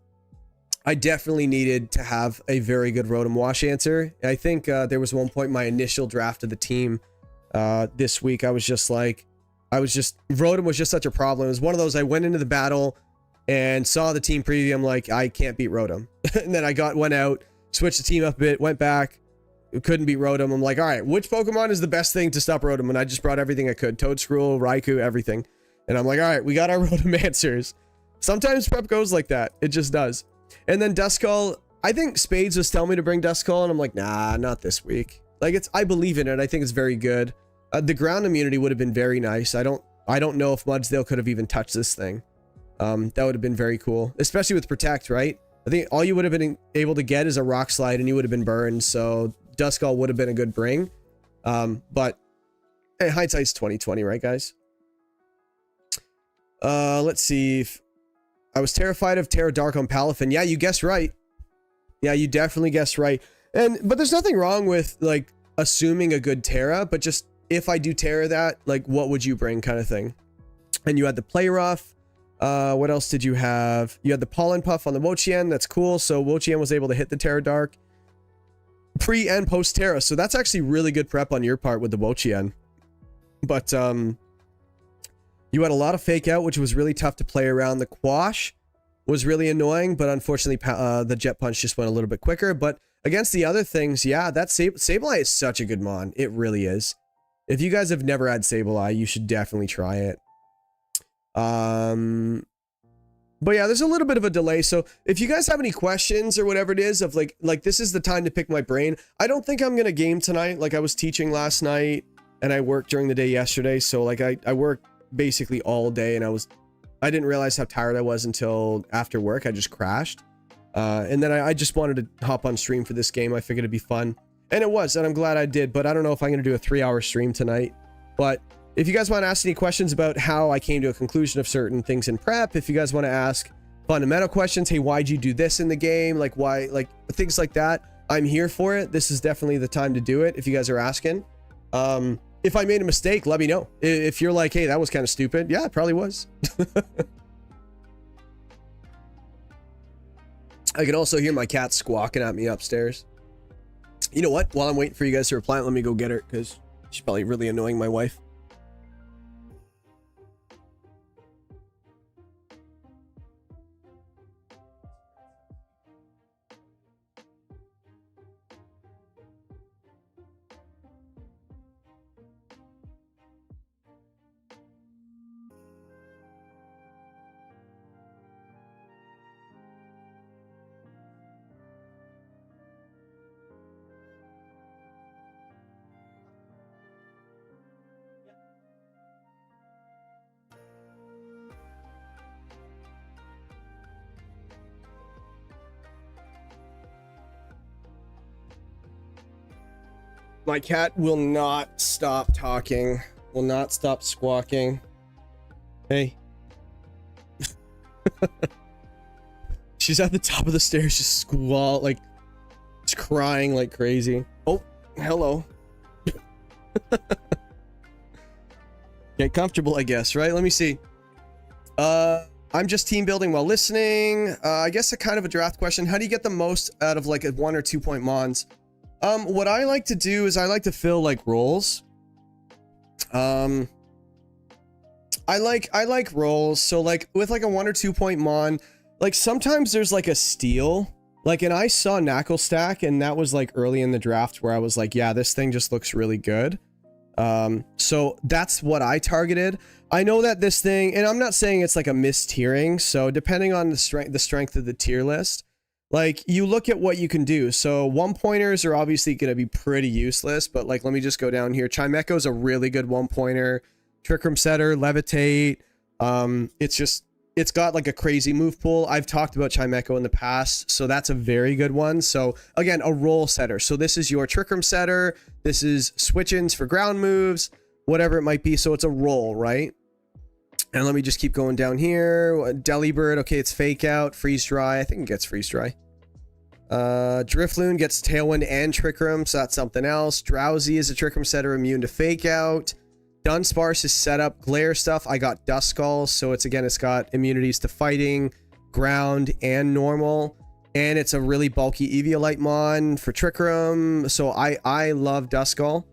I definitely needed to have a very good Rotom Wash answer. I think there was one point in my initial draft of the team this week, Rotom was just such a problem. It was one of those, I went into the battle and saw the team preview. I'm like, I can't beat Rotom. And then I went out, switched the team up a bit, went back, couldn't beat Rotom. I'm like, all right, which Pokemon is the best thing to stop Rotom? And I just brought everything I could. Toadscruel, Raikou, everything. And I'm like, all right, we got our Rotom answers. Sometimes prep goes like that. It just does. And then Duskull, I think Spades was telling me to bring Duskull, and I'm like, nah, not this week. Like, I believe in it. I think it's very good. The ground immunity would have been very nice. I don't know if Mudsdale could have even touched this thing. That would have been very cool, especially with Protect, right? I think all you would have been able to get is a Rock Slide, and you would have been burned. So Duskull would have been a good bring. But hey, hindsight's 2020, right, guys? Let's see. I was terrified of Terra Dark on Palafin. Yeah, you guessed right. Yeah, you definitely guessed right. But there's nothing wrong with, like, assuming a good Terra, but just if I do Terra that, like, what would you bring kind of thing? And you had the Play Rough. What else did you have? You had the Pollen Puff on the Wochien. That's cool. So Wochien was able to hit the Terra Dark pre and post Terra. So that's actually really good prep on your part with the Wochien. But you had a lot of Fake Out, which was really tough to play around. The Quash was really annoying, but unfortunately the Jet Punch just went a little bit quicker. But against the other things, yeah, that Sableye is such a good mon. It really is. If you guys have never had Sableye, you should definitely try it. But yeah, there's a little bit of a delay. So if you guys have any questions or whatever it is of like this is the time to pick my brain. I don't think I'm going to game tonight. Like I was teaching last night and I worked during the day yesterday. So like I worked basically all day and I didn't realize how tired I was until after work. I just crashed. And then I just wanted to hop on stream for this game. I figured it'd be fun. And it was, and I'm glad I did. But I don't know if I'm going to do a 3-hour stream tonight. But if you guys want to ask any questions about how I came to a conclusion of certain things in prep, if you guys want to ask fundamental questions, hey, why'd you do this in the game? Like why, like things like that, I'm here for it. This is definitely the time to do it if you guys are asking. If I made a mistake, let me know. If you're like, hey, that was kind of stupid. Yeah, it probably was. I can also hear my cat squawking at me upstairs. You know what? While I'm waiting for you guys to reply, let me go get her because she's probably really annoying my wife. My cat will not stop talking, will not stop squawking. Hey. She's at the top of the stairs, just like, just crying like crazy. Oh, hello. Get comfortable, I guess, right? Let me see. I'm just team building while listening. I guess a kind of a draft question. How do you get the most out of like a 1 or 2 point mons? What I like to do is I like to fill like roles. I like roles. So like with like a 1 or 2 point mon, like sometimes there's like a steal. Like, and I saw Knuckle Stack and that was like early in the draft where I was like, yeah, this thing just looks really good. So that's what I targeted. I know that this thing, and I'm not saying it's like a mistiering. So depending on the strength of the tier list, like you look at what you can do. So 1 pointers are obviously going to be pretty useless, but like, let me just go down here. Chimeco is a really good 1 pointer. Trick Room Setter, Levitate. It's got like a crazy move pool. I've talked about Chimeco in the past, so that's a very good one. So again, a role setter. So this is your Trick Room Setter. This is switch-ins for ground moves, whatever it might be. So it's a role, right? And let me just keep going down here. Delibird, okay, it's Fake Out, Freeze Dry. I think it gets Freeze Dry. Drifloon gets Tailwind and Trick Room, so that's something else. Drowsy is a Trick Room Setter, immune to Fake Out. Dunsparce is set up glare stuff. I got Duskull, so it's got immunities to fighting, ground, and normal. And it's a really bulky Eviolite mon for Trick Room, so I love Duskull.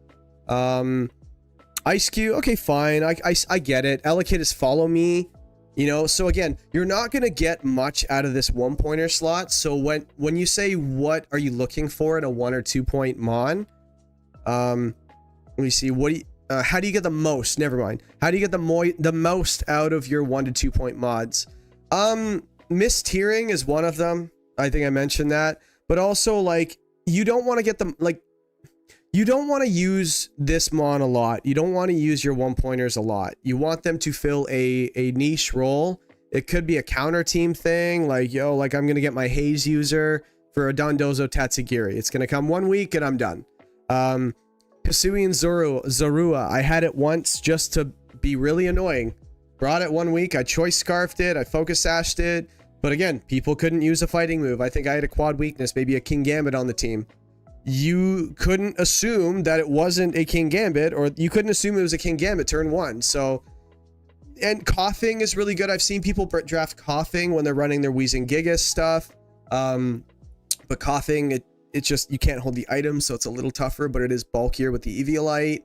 Ice Cube, okay, fine. I get it. Elekid is Follow Me, you know. So again, you're not gonna get much out of this 1 pointer slot. So when you say what are you looking for in a 1 or 2 point mon, let me see. How do you get the most? Never mind. How do you get the most out of your 1 to 2 point mods? Mistiering is one of them. I think I mentioned that. But also, like, you don't want to get them, like, you don't want to use this mon a lot. You don't want to use your 1 pointers a lot. You want them to fill a niche role. It could be a counter team thing, like, yo, like I'm gonna get my Haze user for a Dondozo Tatsugiri. It's gonna come 1 week and I'm done. Hisuian Zorua, I had it once just to be really annoying. Brought it 1 week, I choice scarfed it, I focus sashed it, but again, people couldn't use a fighting move. I think I had a quad weakness, maybe a King Gambit on the team. You couldn't assume that it wasn't a King Gambit, or you couldn't assume it was a King Gambit turn 1. So, and Coughing is really good. I've seen people draft Coughing when they're running their Wheezing Gigas stuff. But Coughing, it's just, you can't hold the item, so it's a little tougher, but it is bulkier with the Eviolite.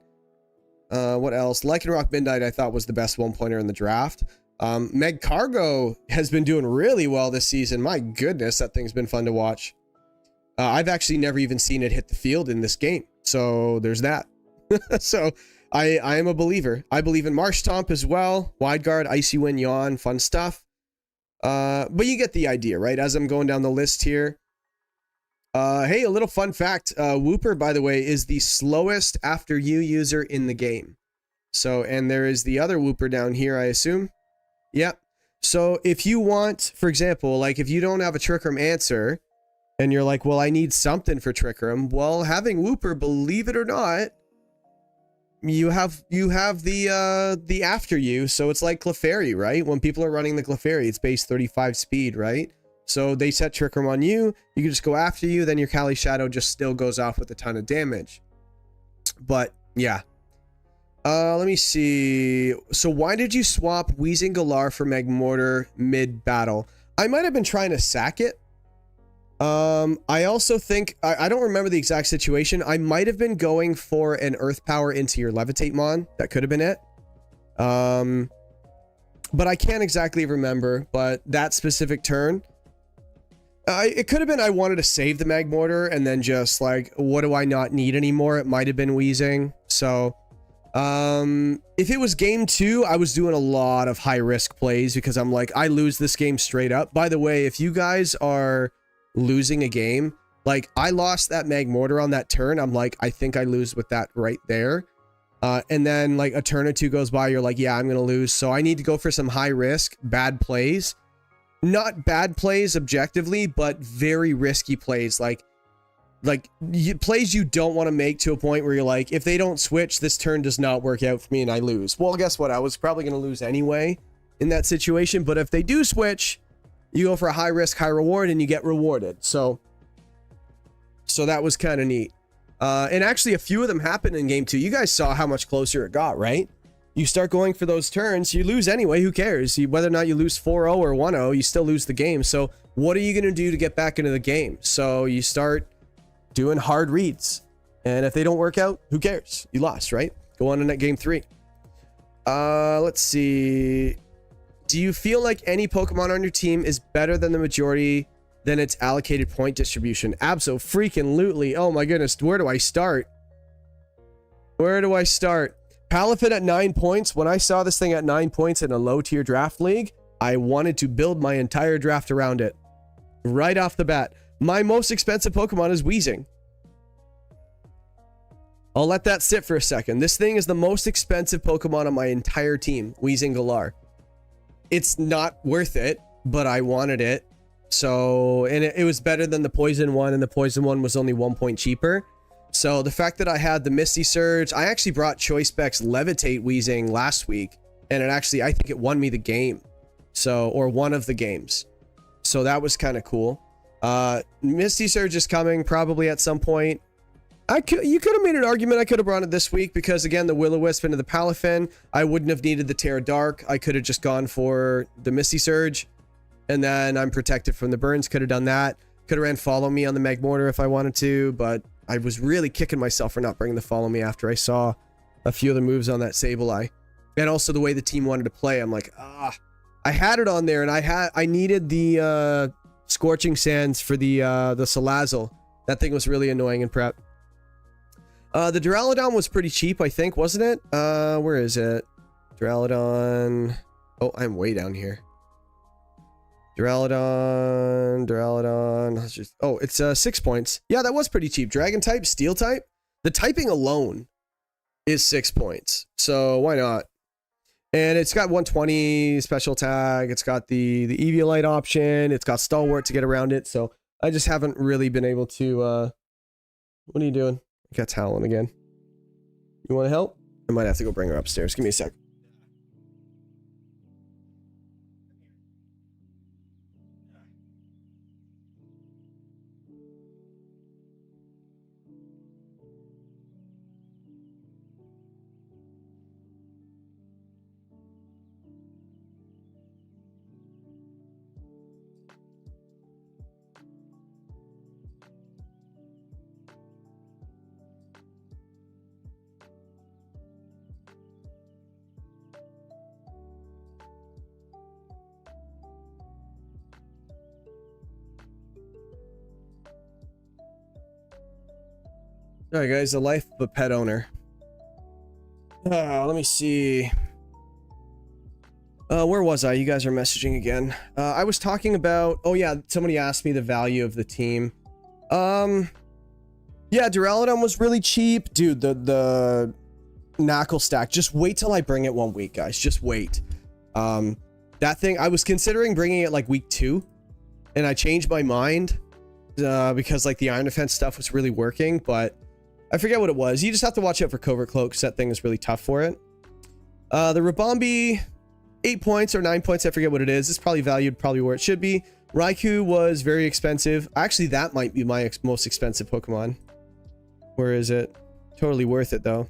What else? Lycanroc Midnight I thought was the best 1 pointer in the draft. Meg Cargo has been doing really well this season. My goodness, that thing's been fun to watch. I've actually never even seen it hit the field in this game. So there's that. So I am a believer. I believe in Marsh Stomp as well. Wide Guard, Icy Wind, Yawn, fun stuff. But you get the idea, right? As I'm going down the list here. Hey, a little fun fact. Whooper, by the way, is the slowest after you user in the game. So, and there is the other Whooper down here, I assume. Yep. So if you want, for example, like if you don't have a Trick Room answer and you're like, well, I need something for Trick Room. Well, having Whooper, believe it or not, you have the after you. So it's like Clefairy, right? When people are running the Clefairy, it's base 35 speed, right? So they set Trick Room on you. You can just go after you. Then your Kali Shadow just still goes off with a ton of damage. But yeah. Let me see. So why did you swap Wheezing Galar for Magmortar mid-battle? I might have been trying to sack it. I also think, I don't remember the exact situation. I might have been going for an Earth Power into your Levitate Mon. That could have been it. But I can't exactly remember. But that specific turn, it could have been I wanted to save the Magmortar and then just like, what do I not need anymore? It might have been Wheezing. So... if it was game 2, I was doing a lot of high risk plays because I'm like, I lose this game straight up. By the way, if you guys are losing a game, like I lost that Magmortar on that turn, I'm like, I think I lose with that right there. And then like a turn or two goes by, you're like, yeah, I'm gonna lose. So I need to go for some high risk, bad plays. Not bad plays objectively, but very risky plays. Like plays you don't want to make to a point where you're like, if they don't switch, this turn does not work out for me and I lose. Well, guess what? I was probably going to lose anyway in that situation. But if they do switch, you go for a high risk, high reward and you get rewarded. So that was kind of neat. And actually a few of them happened in game 2. You guys saw how much closer it got, right? You start going for those turns, you lose anyway. Who cares? Whether or not you lose 4-0 or 1-0, you still lose the game. So what are you going to do to get back into the game? So you start doing hard reads, and if they don't work out, who cares? You lost, right? Go on in at game 3. Let's see. Do you feel like any Pokemon on your team is better than the majority than its allocated point distribution? Abso-freaking-lutely. Oh my goodness, where do I start? Where do I start? Palafin at 9 points. When I saw this thing at 9 points in a low tier draft league, I wanted to build my entire draft around it. Right off the bat. My most expensive Pokemon is Weezing. I'll let that sit for a second. This thing is the most expensive Pokemon on my entire team, Weezing Galar. It's not worth it, but I wanted it. So, and it was better than the Poison one, and the Poison one was only 1 point cheaper. So the fact that I had the Misty Surge, I actually brought Choice Specs Levitate Weezing last week, and it actually, I think it won me the game. So, or one of the games. So that was kind of cool. Misty Surge is coming probably at some point. You could have made an argument I could have brought it this week because again, the Will-O-Wisp into the Palafin, I wouldn't have needed the Terra Dark. I could have just gone for the Misty Surge and then I'm protected from the burns. Could have done that. Could have ran Follow Me on the Magmortar if I wanted to, but I was really kicking myself for not bringing the Follow Me after I saw a few of the moves on that Sableye. And also the way the team wanted to play. I'm like, I had it on there and I needed the, Scorching Sands for the Salazzle. That thing was really annoying in prep. The Duraludon was pretty cheap, I think, wasn't it? Where is it? Duraludon. Oh, I'm way down here. Duraludon. Let's just, oh, it's 6 points. Yeah, that was pretty cheap. Dragon type, Steel type. The typing alone is 6 points. So why not? And it's got 120 special tag. It's got the Eviolite option. It's got Stalwart to get around it. So I just haven't really been able to... what are you doing? I got Talon again. You want to help? I might have to go bring her upstairs. Give me a sec. Alright guys, the life of a pet owner. Let me see. Where was I? You guys are messaging again. I was talking about, oh yeah, somebody asked me the value of the team. Yeah, Duraludon was really cheap. Dude, the Knuckle stack, just wait till I bring it 1 week, guys. Just wait. That thing, I was considering bringing it like week 2, and I changed my mind because like the Iron Defense stuff was really working, but I forget what it was. You just have to watch out for Covert Cloak because that thing is really tough for it. The Rabombi, 8 points or 9 points, I forget what it is. It's probably valued probably where it should be. Raikou was very expensive. Actually, that might be my most expensive Pokemon. Where is it? Totally worth it though.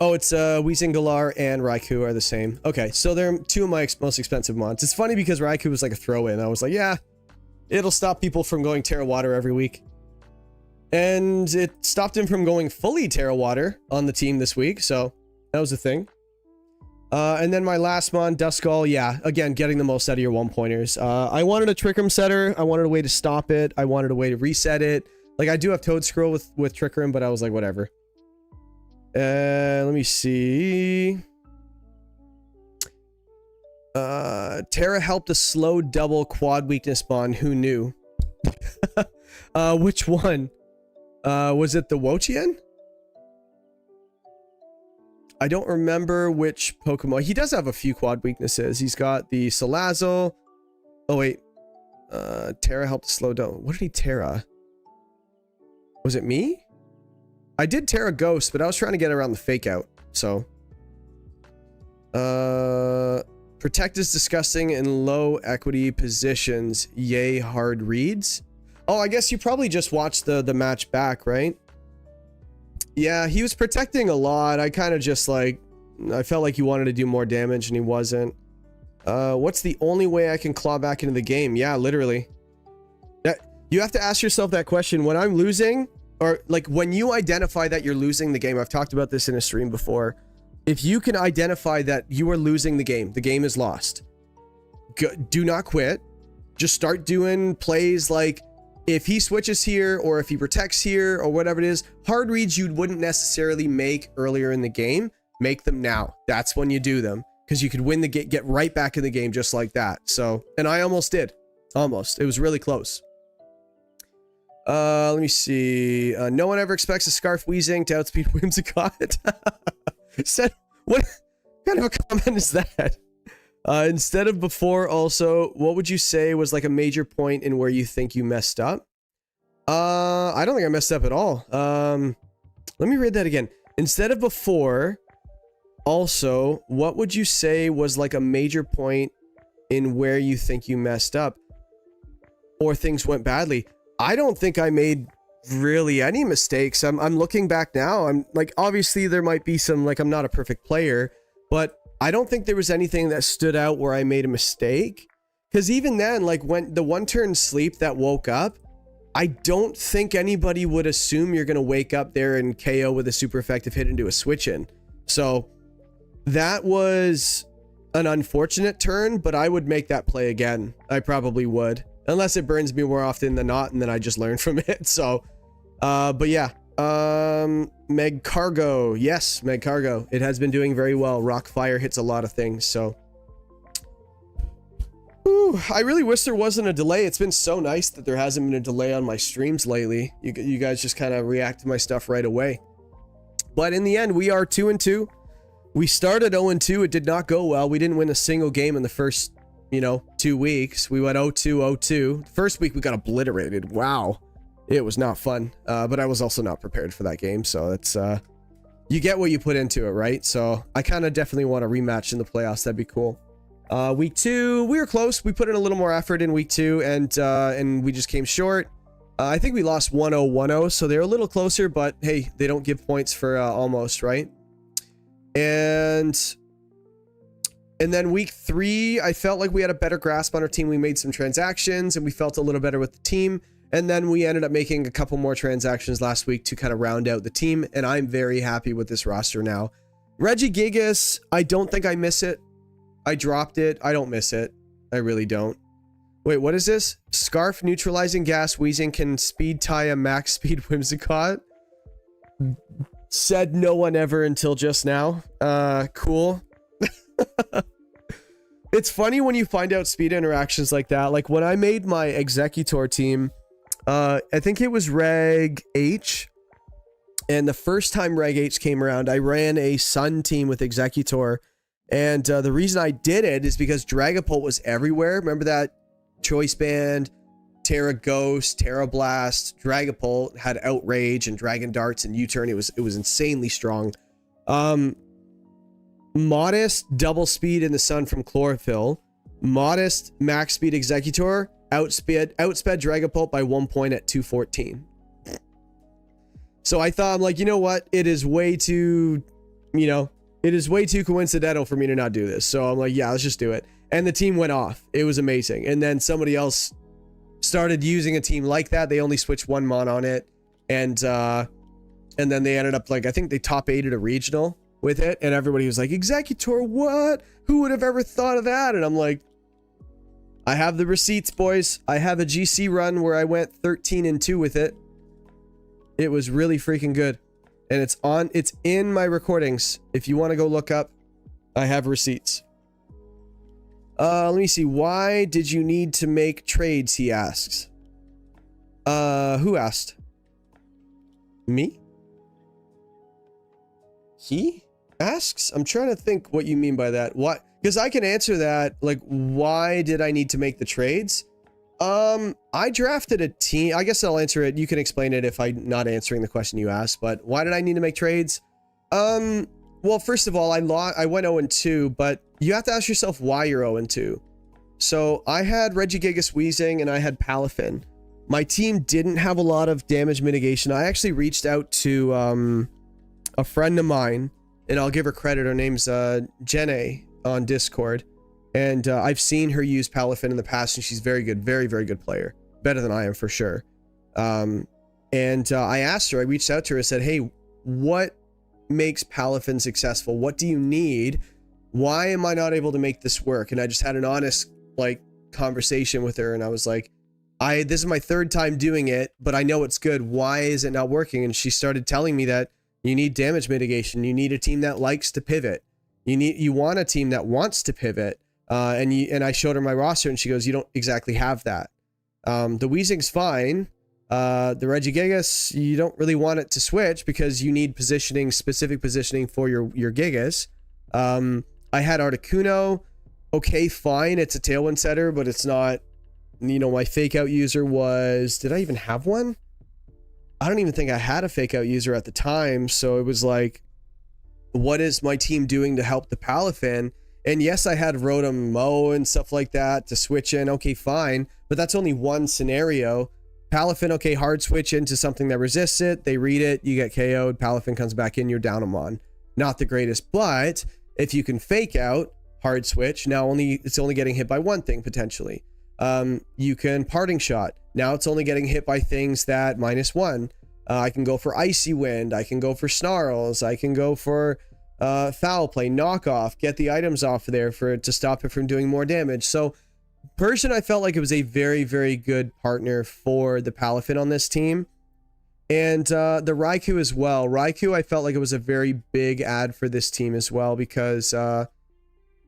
Oh, it's Weezing and Raikou are the same. Okay, so they're 2 of my most expensive mons. It's funny because Raikou was like a throw-in. I was like, yeah, it'll stop people from going Terra Water every week. And it stopped him from going fully Terra Water on the team this week, so that was a thing. And then my last mon, Duskull, yeah, again, getting the most out of your 1-pointers. I wanted a Trick Room setter. I wanted a way to stop it. I wanted a way to reset it. Like, I do have Toad Scroll with Trick Room, but I was like, whatever. Let me see. Terra helped a slow double quad weakness bond. Who knew? Which one? Was it the Wochien? I don't remember which Pokemon. He does have a few quad weaknesses. He's got the Salazzle. Oh, wait. Terra helped slow down. What did he Terra? Was it me? I did Terra Ghost, but I was trying to get around the fake out. So. Protect is disgusting in low equity positions. Yay, hard reads. Oh, I guess you probably just watched the match back, right? Yeah, he was protecting a lot. I kind of just like, I felt like he wanted to do more damage and he wasn't. What's the only way I can claw back into the game? Yeah, literally. You have to ask yourself that question. When I'm losing, or like when you identify that you're losing the game, I've talked about this in a stream before. If you can identify that you are losing the game is lost. Do not quit. Just start doing plays like, if he switches here or if he protects here or whatever it is, hard reads you wouldn't necessarily make earlier in the game, make them now. That's when you do them because you could win the game, get right back in the game just like that. So, and I almost did. Almost. It was really close. Let me see. No one ever expects a Scarf Weezing to outspeed Whimsicott. Said, what kind of a comment is that? Instead of before, also, what would you say was like a major point in where you think you messed up? I don't think I messed up at all. Let me read that again. Instead of before, also, what would you say was like a major point in where you think you messed up or things went badly? I don't think I made really any mistakes. I'm looking back now. I'm like, obviously there might be some, like, I'm not a perfect player, but I don't think there was anything that stood out where I made a mistake. Because even then, like when the 1-turn sleep that woke up, I don't think anybody would assume you're going to wake up there and KO with a super effective hit into a switch in. So that was an unfortunate turn, but I would make that play again. I probably would. Unless it burns me more often than not, and then I just learn from it. So, but yeah. Meg Cargo. Yes, Meg Cargo. It has been doing very well. Rock Fire hits a lot of things, so. Ooh, I really wish there wasn't a delay. It's been so nice that there hasn't been a delay on my streams lately. You guys just kind of react to my stuff right away. But in the end, we are 2-2. We started 0-2. It did not go well. We didn't win a single game in the first, 2 weeks. We went 0-2. First week, we got obliterated. Wow. It was not fun, but I was also not prepared for that game, so it's, you get what you put into it, right? So I kind of definitely want a rematch in the playoffs. That'd be cool. Week 2, we were close. We put in a little more effort in week 2, and we just came short. I think we lost 1-0, 1-0, so they're a little closer, but hey, they don't give points for almost, right? And then week 3, I felt like we had a better grasp on our team. We made some transactions, and we felt a little better with the team. And then we ended up making a couple more transactions last week to kind of round out the team. And I'm very happy with this roster now. Regigigas, I don't think I miss it. I dropped it. I don't miss it. I really don't. Wait, what is this? Scarf neutralizing gas Weezing can speed tie a max speed Whimsicott. Said no one ever until just now. Cool. It's funny when you find out speed interactions like that. Like when I made my Executor team, I think it was Reg H. And the first time Reg H came around, I ran a Sun team with Executor. And the reason I did it is because Dragapult was everywhere. Remember that Choice Band, Terra Ghost, Terra Blast, Dragapult had Outrage and Dragon Darts and U-Turn. It was insanely strong. Modest double speed in the Sun from Chlorophyll. Modest max speed Executor outsped Dragapult by 1 point at 214. So I thought, I'm like, you know what? It is way too coincidental for me to not do this. So I'm like, yeah, let's just do it. And the team went off. It was amazing. And then somebody else started using a team like that. They only switched one mon on it. And then they ended up like, I think they top 8 at a regional with it. And everybody was like, Executor, what? Who would have ever thought of that? And I'm like, I have the receipts, boys. I have a GC run where I went 13-2 with it. It was really freaking good. And it's in my recordings. If you want to go look up, I have receipts. Let me see. Why did you need to make trades? He asks. Who asked? Me? He asks? I'm trying to think what you mean by that. What? Because I can answer that. Like, why did I need to make the trades? I drafted a team. I guess I'll answer it. You can explain it if I'm not answering the question you asked. But why did I need to make trades? Well, first of all, I went 0-2, but you have to ask yourself why you're 0-2. So I had Regigigas Wheezing and I had Palafin. My team didn't have a lot of damage mitigation. I actually reached out to a friend of mine, and I'll give her credit. Her name's Jenna on Discord. And I've seen her use Palafin in the past, and she's very good, very, very good player. Better than I am for sure. I asked her, I reached out to her and said, hey, what makes Palafin successful? What do you need? Why am I not able to make this work? And I just had an honest conversation with her, and I was like, this is my 3rd time doing it, but I know it's good. Why is it not working? And she started telling me that you need damage mitigation. You need a team that likes to pivot. You want a team that wants to pivot. And I showed her my roster, and she goes, you don't exactly have that. The Weezing's fine. The Regigigas, you don't really want it to switch because you need positioning, specific positioning for your Gigas. I had Articuno. Okay, fine. It's a Tailwind setter, but it's not, my fake out user was, did I even have one? I don't even think I had a fake out user at the time. So it was like, what is my team doing to help the Palafin? And yes, I had Rotom Mo and stuff like that to switch in. Okay, fine. But that's only one scenario. Palafin, okay, hard switch into something that resists it. They read it, you get KO'd. Palafin comes back in, you're down them on. Not the greatest. But if you can fake out, hard switch, now it's only getting hit by one thing, potentially. You can parting shot. Now it's only getting hit by things that -1. I can go for Icy Wind. I can go for Snarls. I can go for foul play, knockoff, get the items off of there to stop it from doing more damage. So Persian, I felt like it was a very, very good partner for the Palafin on this team. And the Raikou as well. Raikou, I felt like it was a very big add for this team as well, because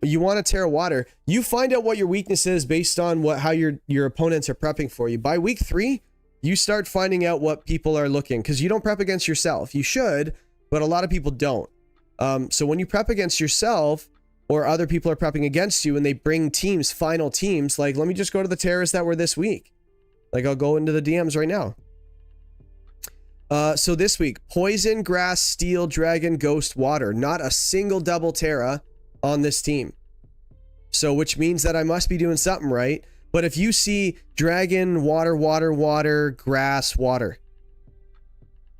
you want to Terra Water. You find out what your weakness is based on how your opponents are prepping for you. By week 3, you start finding out what people are looking, because you don't prep against yourself. You should, but a lot of people don't. So when you prep against yourself, or other people are prepping against you, and they bring teams, final teams, like, let me just go to the Terras that were this week. Like, I'll go into the DMs right now. So this week, Poison, Grass, Steel, Dragon, Ghost, Water. Not a single double Terra on this team. So, which means that I must be doing something right. But if you see Dragon, Water, Water, Water, Grass, Water,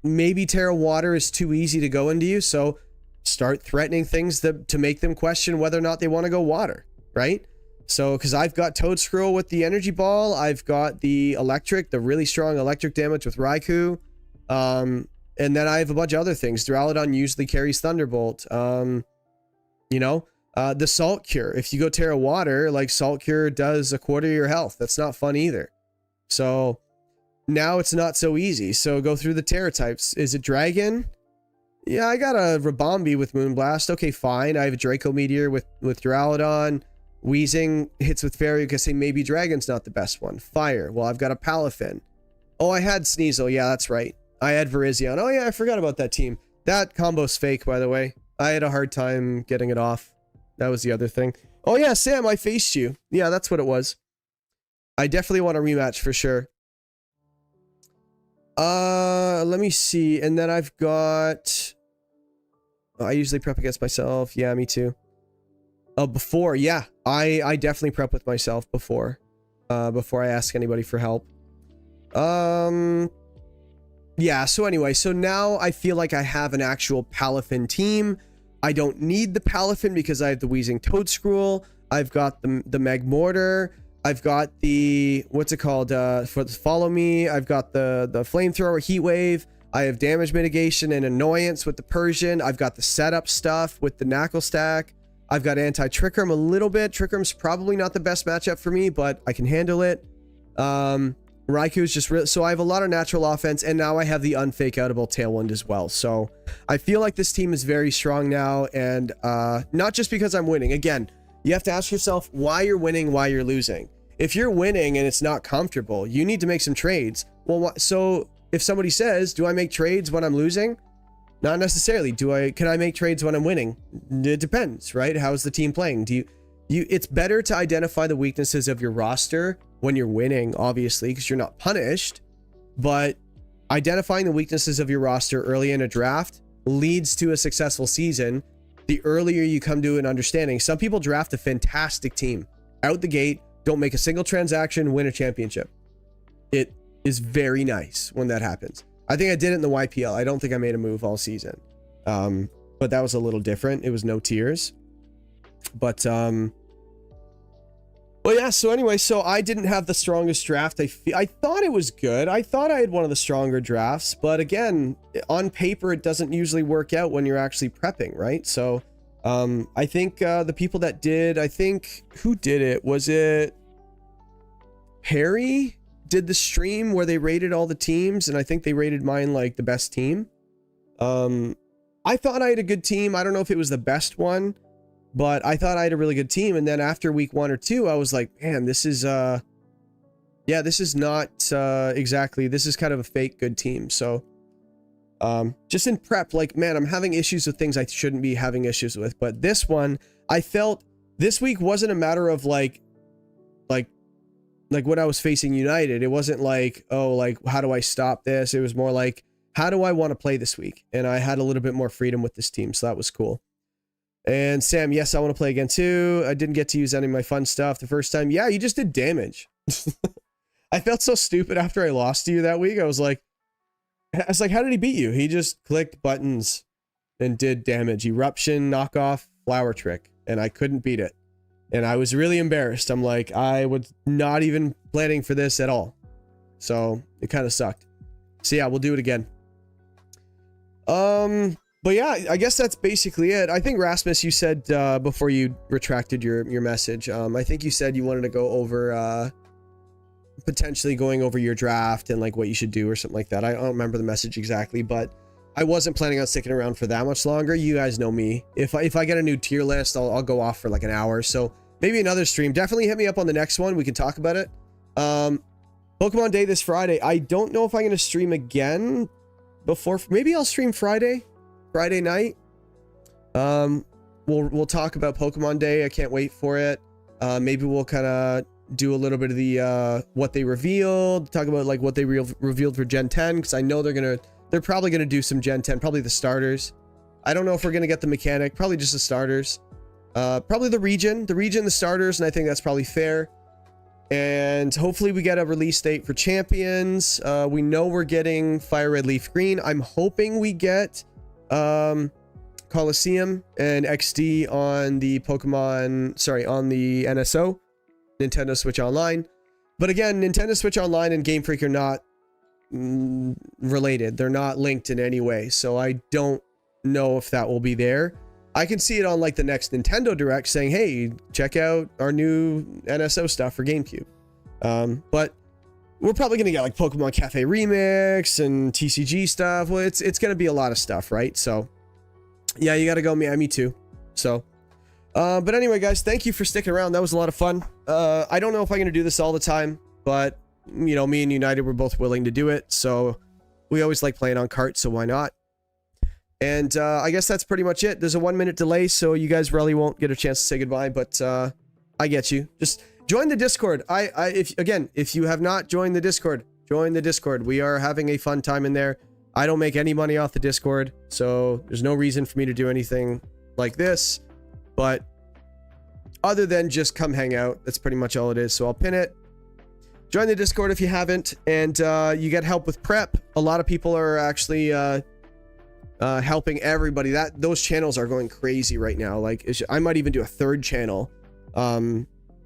maybe Terra Water is too easy to go into you, so start threatening things to make them question whether or not they want to go Water, right? So, because I've got Toadscruel with the Energy Ball, I've got the Electric, the really strong Electric damage with Raikou, and then I have a bunch of other things. Duraludon usually carries Thunderbolt. The Salt Cure. If you go Terra Water, like, Salt Cure does a quarter of your health. That's not fun either. So now it's not so easy. So go through the Terra types. Is it Dragon? Yeah, I got a Rabombi with Moonblast. Okay, fine. I have a Draco Meteor with Duraludon. Wheezing hits with Fairy because say maybe Dragon's not the best one. Fire. Well, I've got a Palafin. Oh, I had Sneasel. Yeah, that's right. I had Virizion. Oh, yeah, I forgot about that team. That combo's fake, by the way. I had a hard time getting it off. That was the other thing. Oh, yeah, Sam, I faced you. Yeah, that's what it was. I definitely want a rematch for sure. Let me see. And then I've got... I usually prep against myself. Yeah, me too. Before, yeah. I definitely prep with myself before I ask anybody for help. Yeah, so anyway, so now I feel like I have an actual Palafin team. I don't need the Palafin because I have the Wheezing Toadscruel. I've got the Magmortar. I've got the, what's it called, for the Follow Me. I've got the Flamethrower Heat Wave. I have damage mitigation and annoyance with the Persian. I've got the setup stuff with the Knuckle Stack. I've got anti-Trick Room a little bit. Trick Room's probably not the best matchup for me, but I can handle it. Raikou's just really... So I have a lot of natural offense, and now I have the unfake-outable Tailwind as well. So I feel like this team is very strong now, and not just because I'm winning. Again, you have to ask yourself why you're winning, why you're losing. If you're winning and it's not comfortable, you need to make some trades. Well, so if somebody says, do I make trades when I'm losing? Not necessarily. Can I make trades when I'm winning? It depends, right? How's the team playing? It's better to identify the weaknesses of your roster when you're winning, obviously, because you're not punished. But identifying the weaknesses of your roster early in a draft leads to a successful season. The earlier you come to an understanding. Some people draft a fantastic team out the gate, don't make a single transaction, win a championship. It is very nice when that happens. I think I did it in the YPL. I don't think I made a move all season. But that was a little different. It was no tiers. But, well, yeah, so anyway, so I didn't have the strongest draft. I thought it was good. I thought I had one of the stronger drafts. But again, on paper, it doesn't usually work out when you're actually prepping, right? So I think the people that did, who did it? Was it Harry? Did the stream where they rated all the teams, and I think they rated mine like the best team. I thought I had a good team. I don't know if it was the best one, but I thought I had a really good team. And then after week 1 or 2, I was like, man, this is yeah, this is not exactly, this is kind of a fake good team. So just in prep, like, man, I'm having issues with things I shouldn't be having issues with. But this one, I felt this week wasn't a matter of like when I was facing United. It wasn't like, oh, like, how do I stop this? It was more like, how do I want to play this week? And I had a little bit more freedom with this team, so that was cool. And Sam, yes, I want to play again too. I didn't get to use any of my fun stuff the first time. Yeah, you just did damage. I felt so stupid after I lost to you that week. I was like, how did he beat you? He just clicked buttons and did damage. Eruption, knockoff, flower trick. And I couldn't beat it. And I was really embarrassed. I'm like, I was not even planning for this at all. So it kind of sucked. So yeah, we'll do it again. But yeah, I guess that's basically it. I think Rasmus, you said before you retracted your message, I think you said you wanted to go over potentially going over your draft and like what you should do or something like that. I don't remember the message exactly, but I wasn't planning on sticking around for that much longer. You guys know me. If I get a new tier list, I'll go off for like an hour. So maybe another stream. Definitely hit me up on the next one. We can talk about it. Pokemon Day this Friday. I don't know if I'm going to stream again before. Maybe I'll stream Friday night. We'll talk about Pokemon Day. I can't wait for it. Maybe we'll kind of do a little bit of the what they revealed. Talk about like what they revealed for Gen 10, because I know they're probably going to do some Gen 10, probably the starters. I don't know if we're going to get the mechanic, probably just the starters. Probably the region, the starters, and I think that's probably fair. And hopefully we get a release date for champions. We know we're getting Fire Red Leaf Green. I'm hoping we get Coliseum and XD on the on the NSO, Nintendo Switch Online. But again, Nintendo Switch Online and Game Freak are not related. They're not linked in any way, so I don't know if that will be there. I can see it on like the next Nintendo Direct saying, hey, check out our new NSO stuff for GameCube. But we're probably gonna get like Pokemon Cafe Remix and TCG stuff. Well, it's gonna be a lot of stuff, right? So Yeah, you gotta go. Me too. So, but anyway, guys, thank you for sticking around. That was a lot of fun. I don't know if I'm gonna do this all the time, but you know, me and United were both willing to do it. So we always like playing on cart, so why not? And I guess that's pretty much it. There's a 1 minute delay, so you guys really won't get a chance to say goodbye, but I get you. Just join the Discord. If you have not joined the Discord, join the Discord. We are having a fun time in there. I don't make any money off the Discord, so there's no reason for me to do anything like this. But other than just come hang out, that's pretty much all it is. So I'll pin it. Join the Discord if you haven't, and you get help with prep. A lot of people are actually helping everybody. Those channels are going crazy right now. Like, I might even do a third channel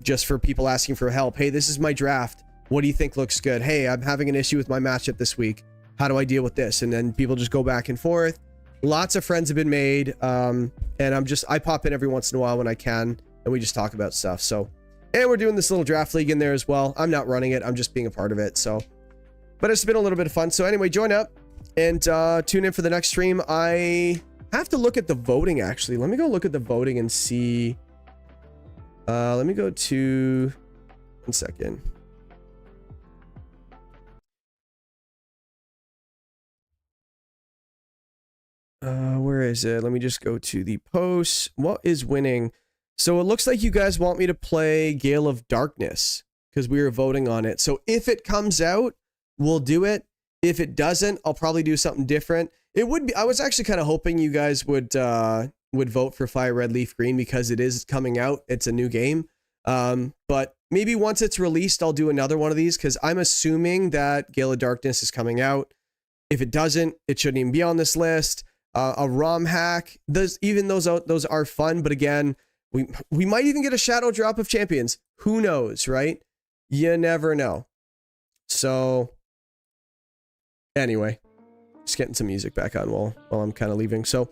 just for people asking for help. Hey, this is my draft. What do you think looks good? Hey, I'm having an issue with my matchup this week. How do I deal with this? And then people just go back and forth. Lots of friends have been made. And I pop in every once in a while when I can, and we just talk about stuff. So, and we're doing this little draft league in there as well. I'm not running it. I'm just being a part of it. So, but it's been a little bit of fun. So anyway, join up and tune in for the next stream. I have to look at the voting, actually. Let me go look at the voting and see. Let me go to 1 second. Where is it? Let me just go to the posts. What is winning? So it looks like you guys want me to play Gale of Darkness because we were voting on it. So if it comes out, we'll do it. If it doesn't, I'll probably do something different. It would be, I was actually kind of hoping you guys would vote for Fire Red Leaf Green because it is coming out. It's a new game. But maybe once it's released, I'll do another one of these because I'm assuming that Gale of Darkness is coming out. If it doesn't, it shouldn't even be on this list. A ROM hack. Those are fun, but again, we might even get a shadow drop of champions. Who knows, right? You never know. So anyway, just getting some music back on while I'm kind of leaving. So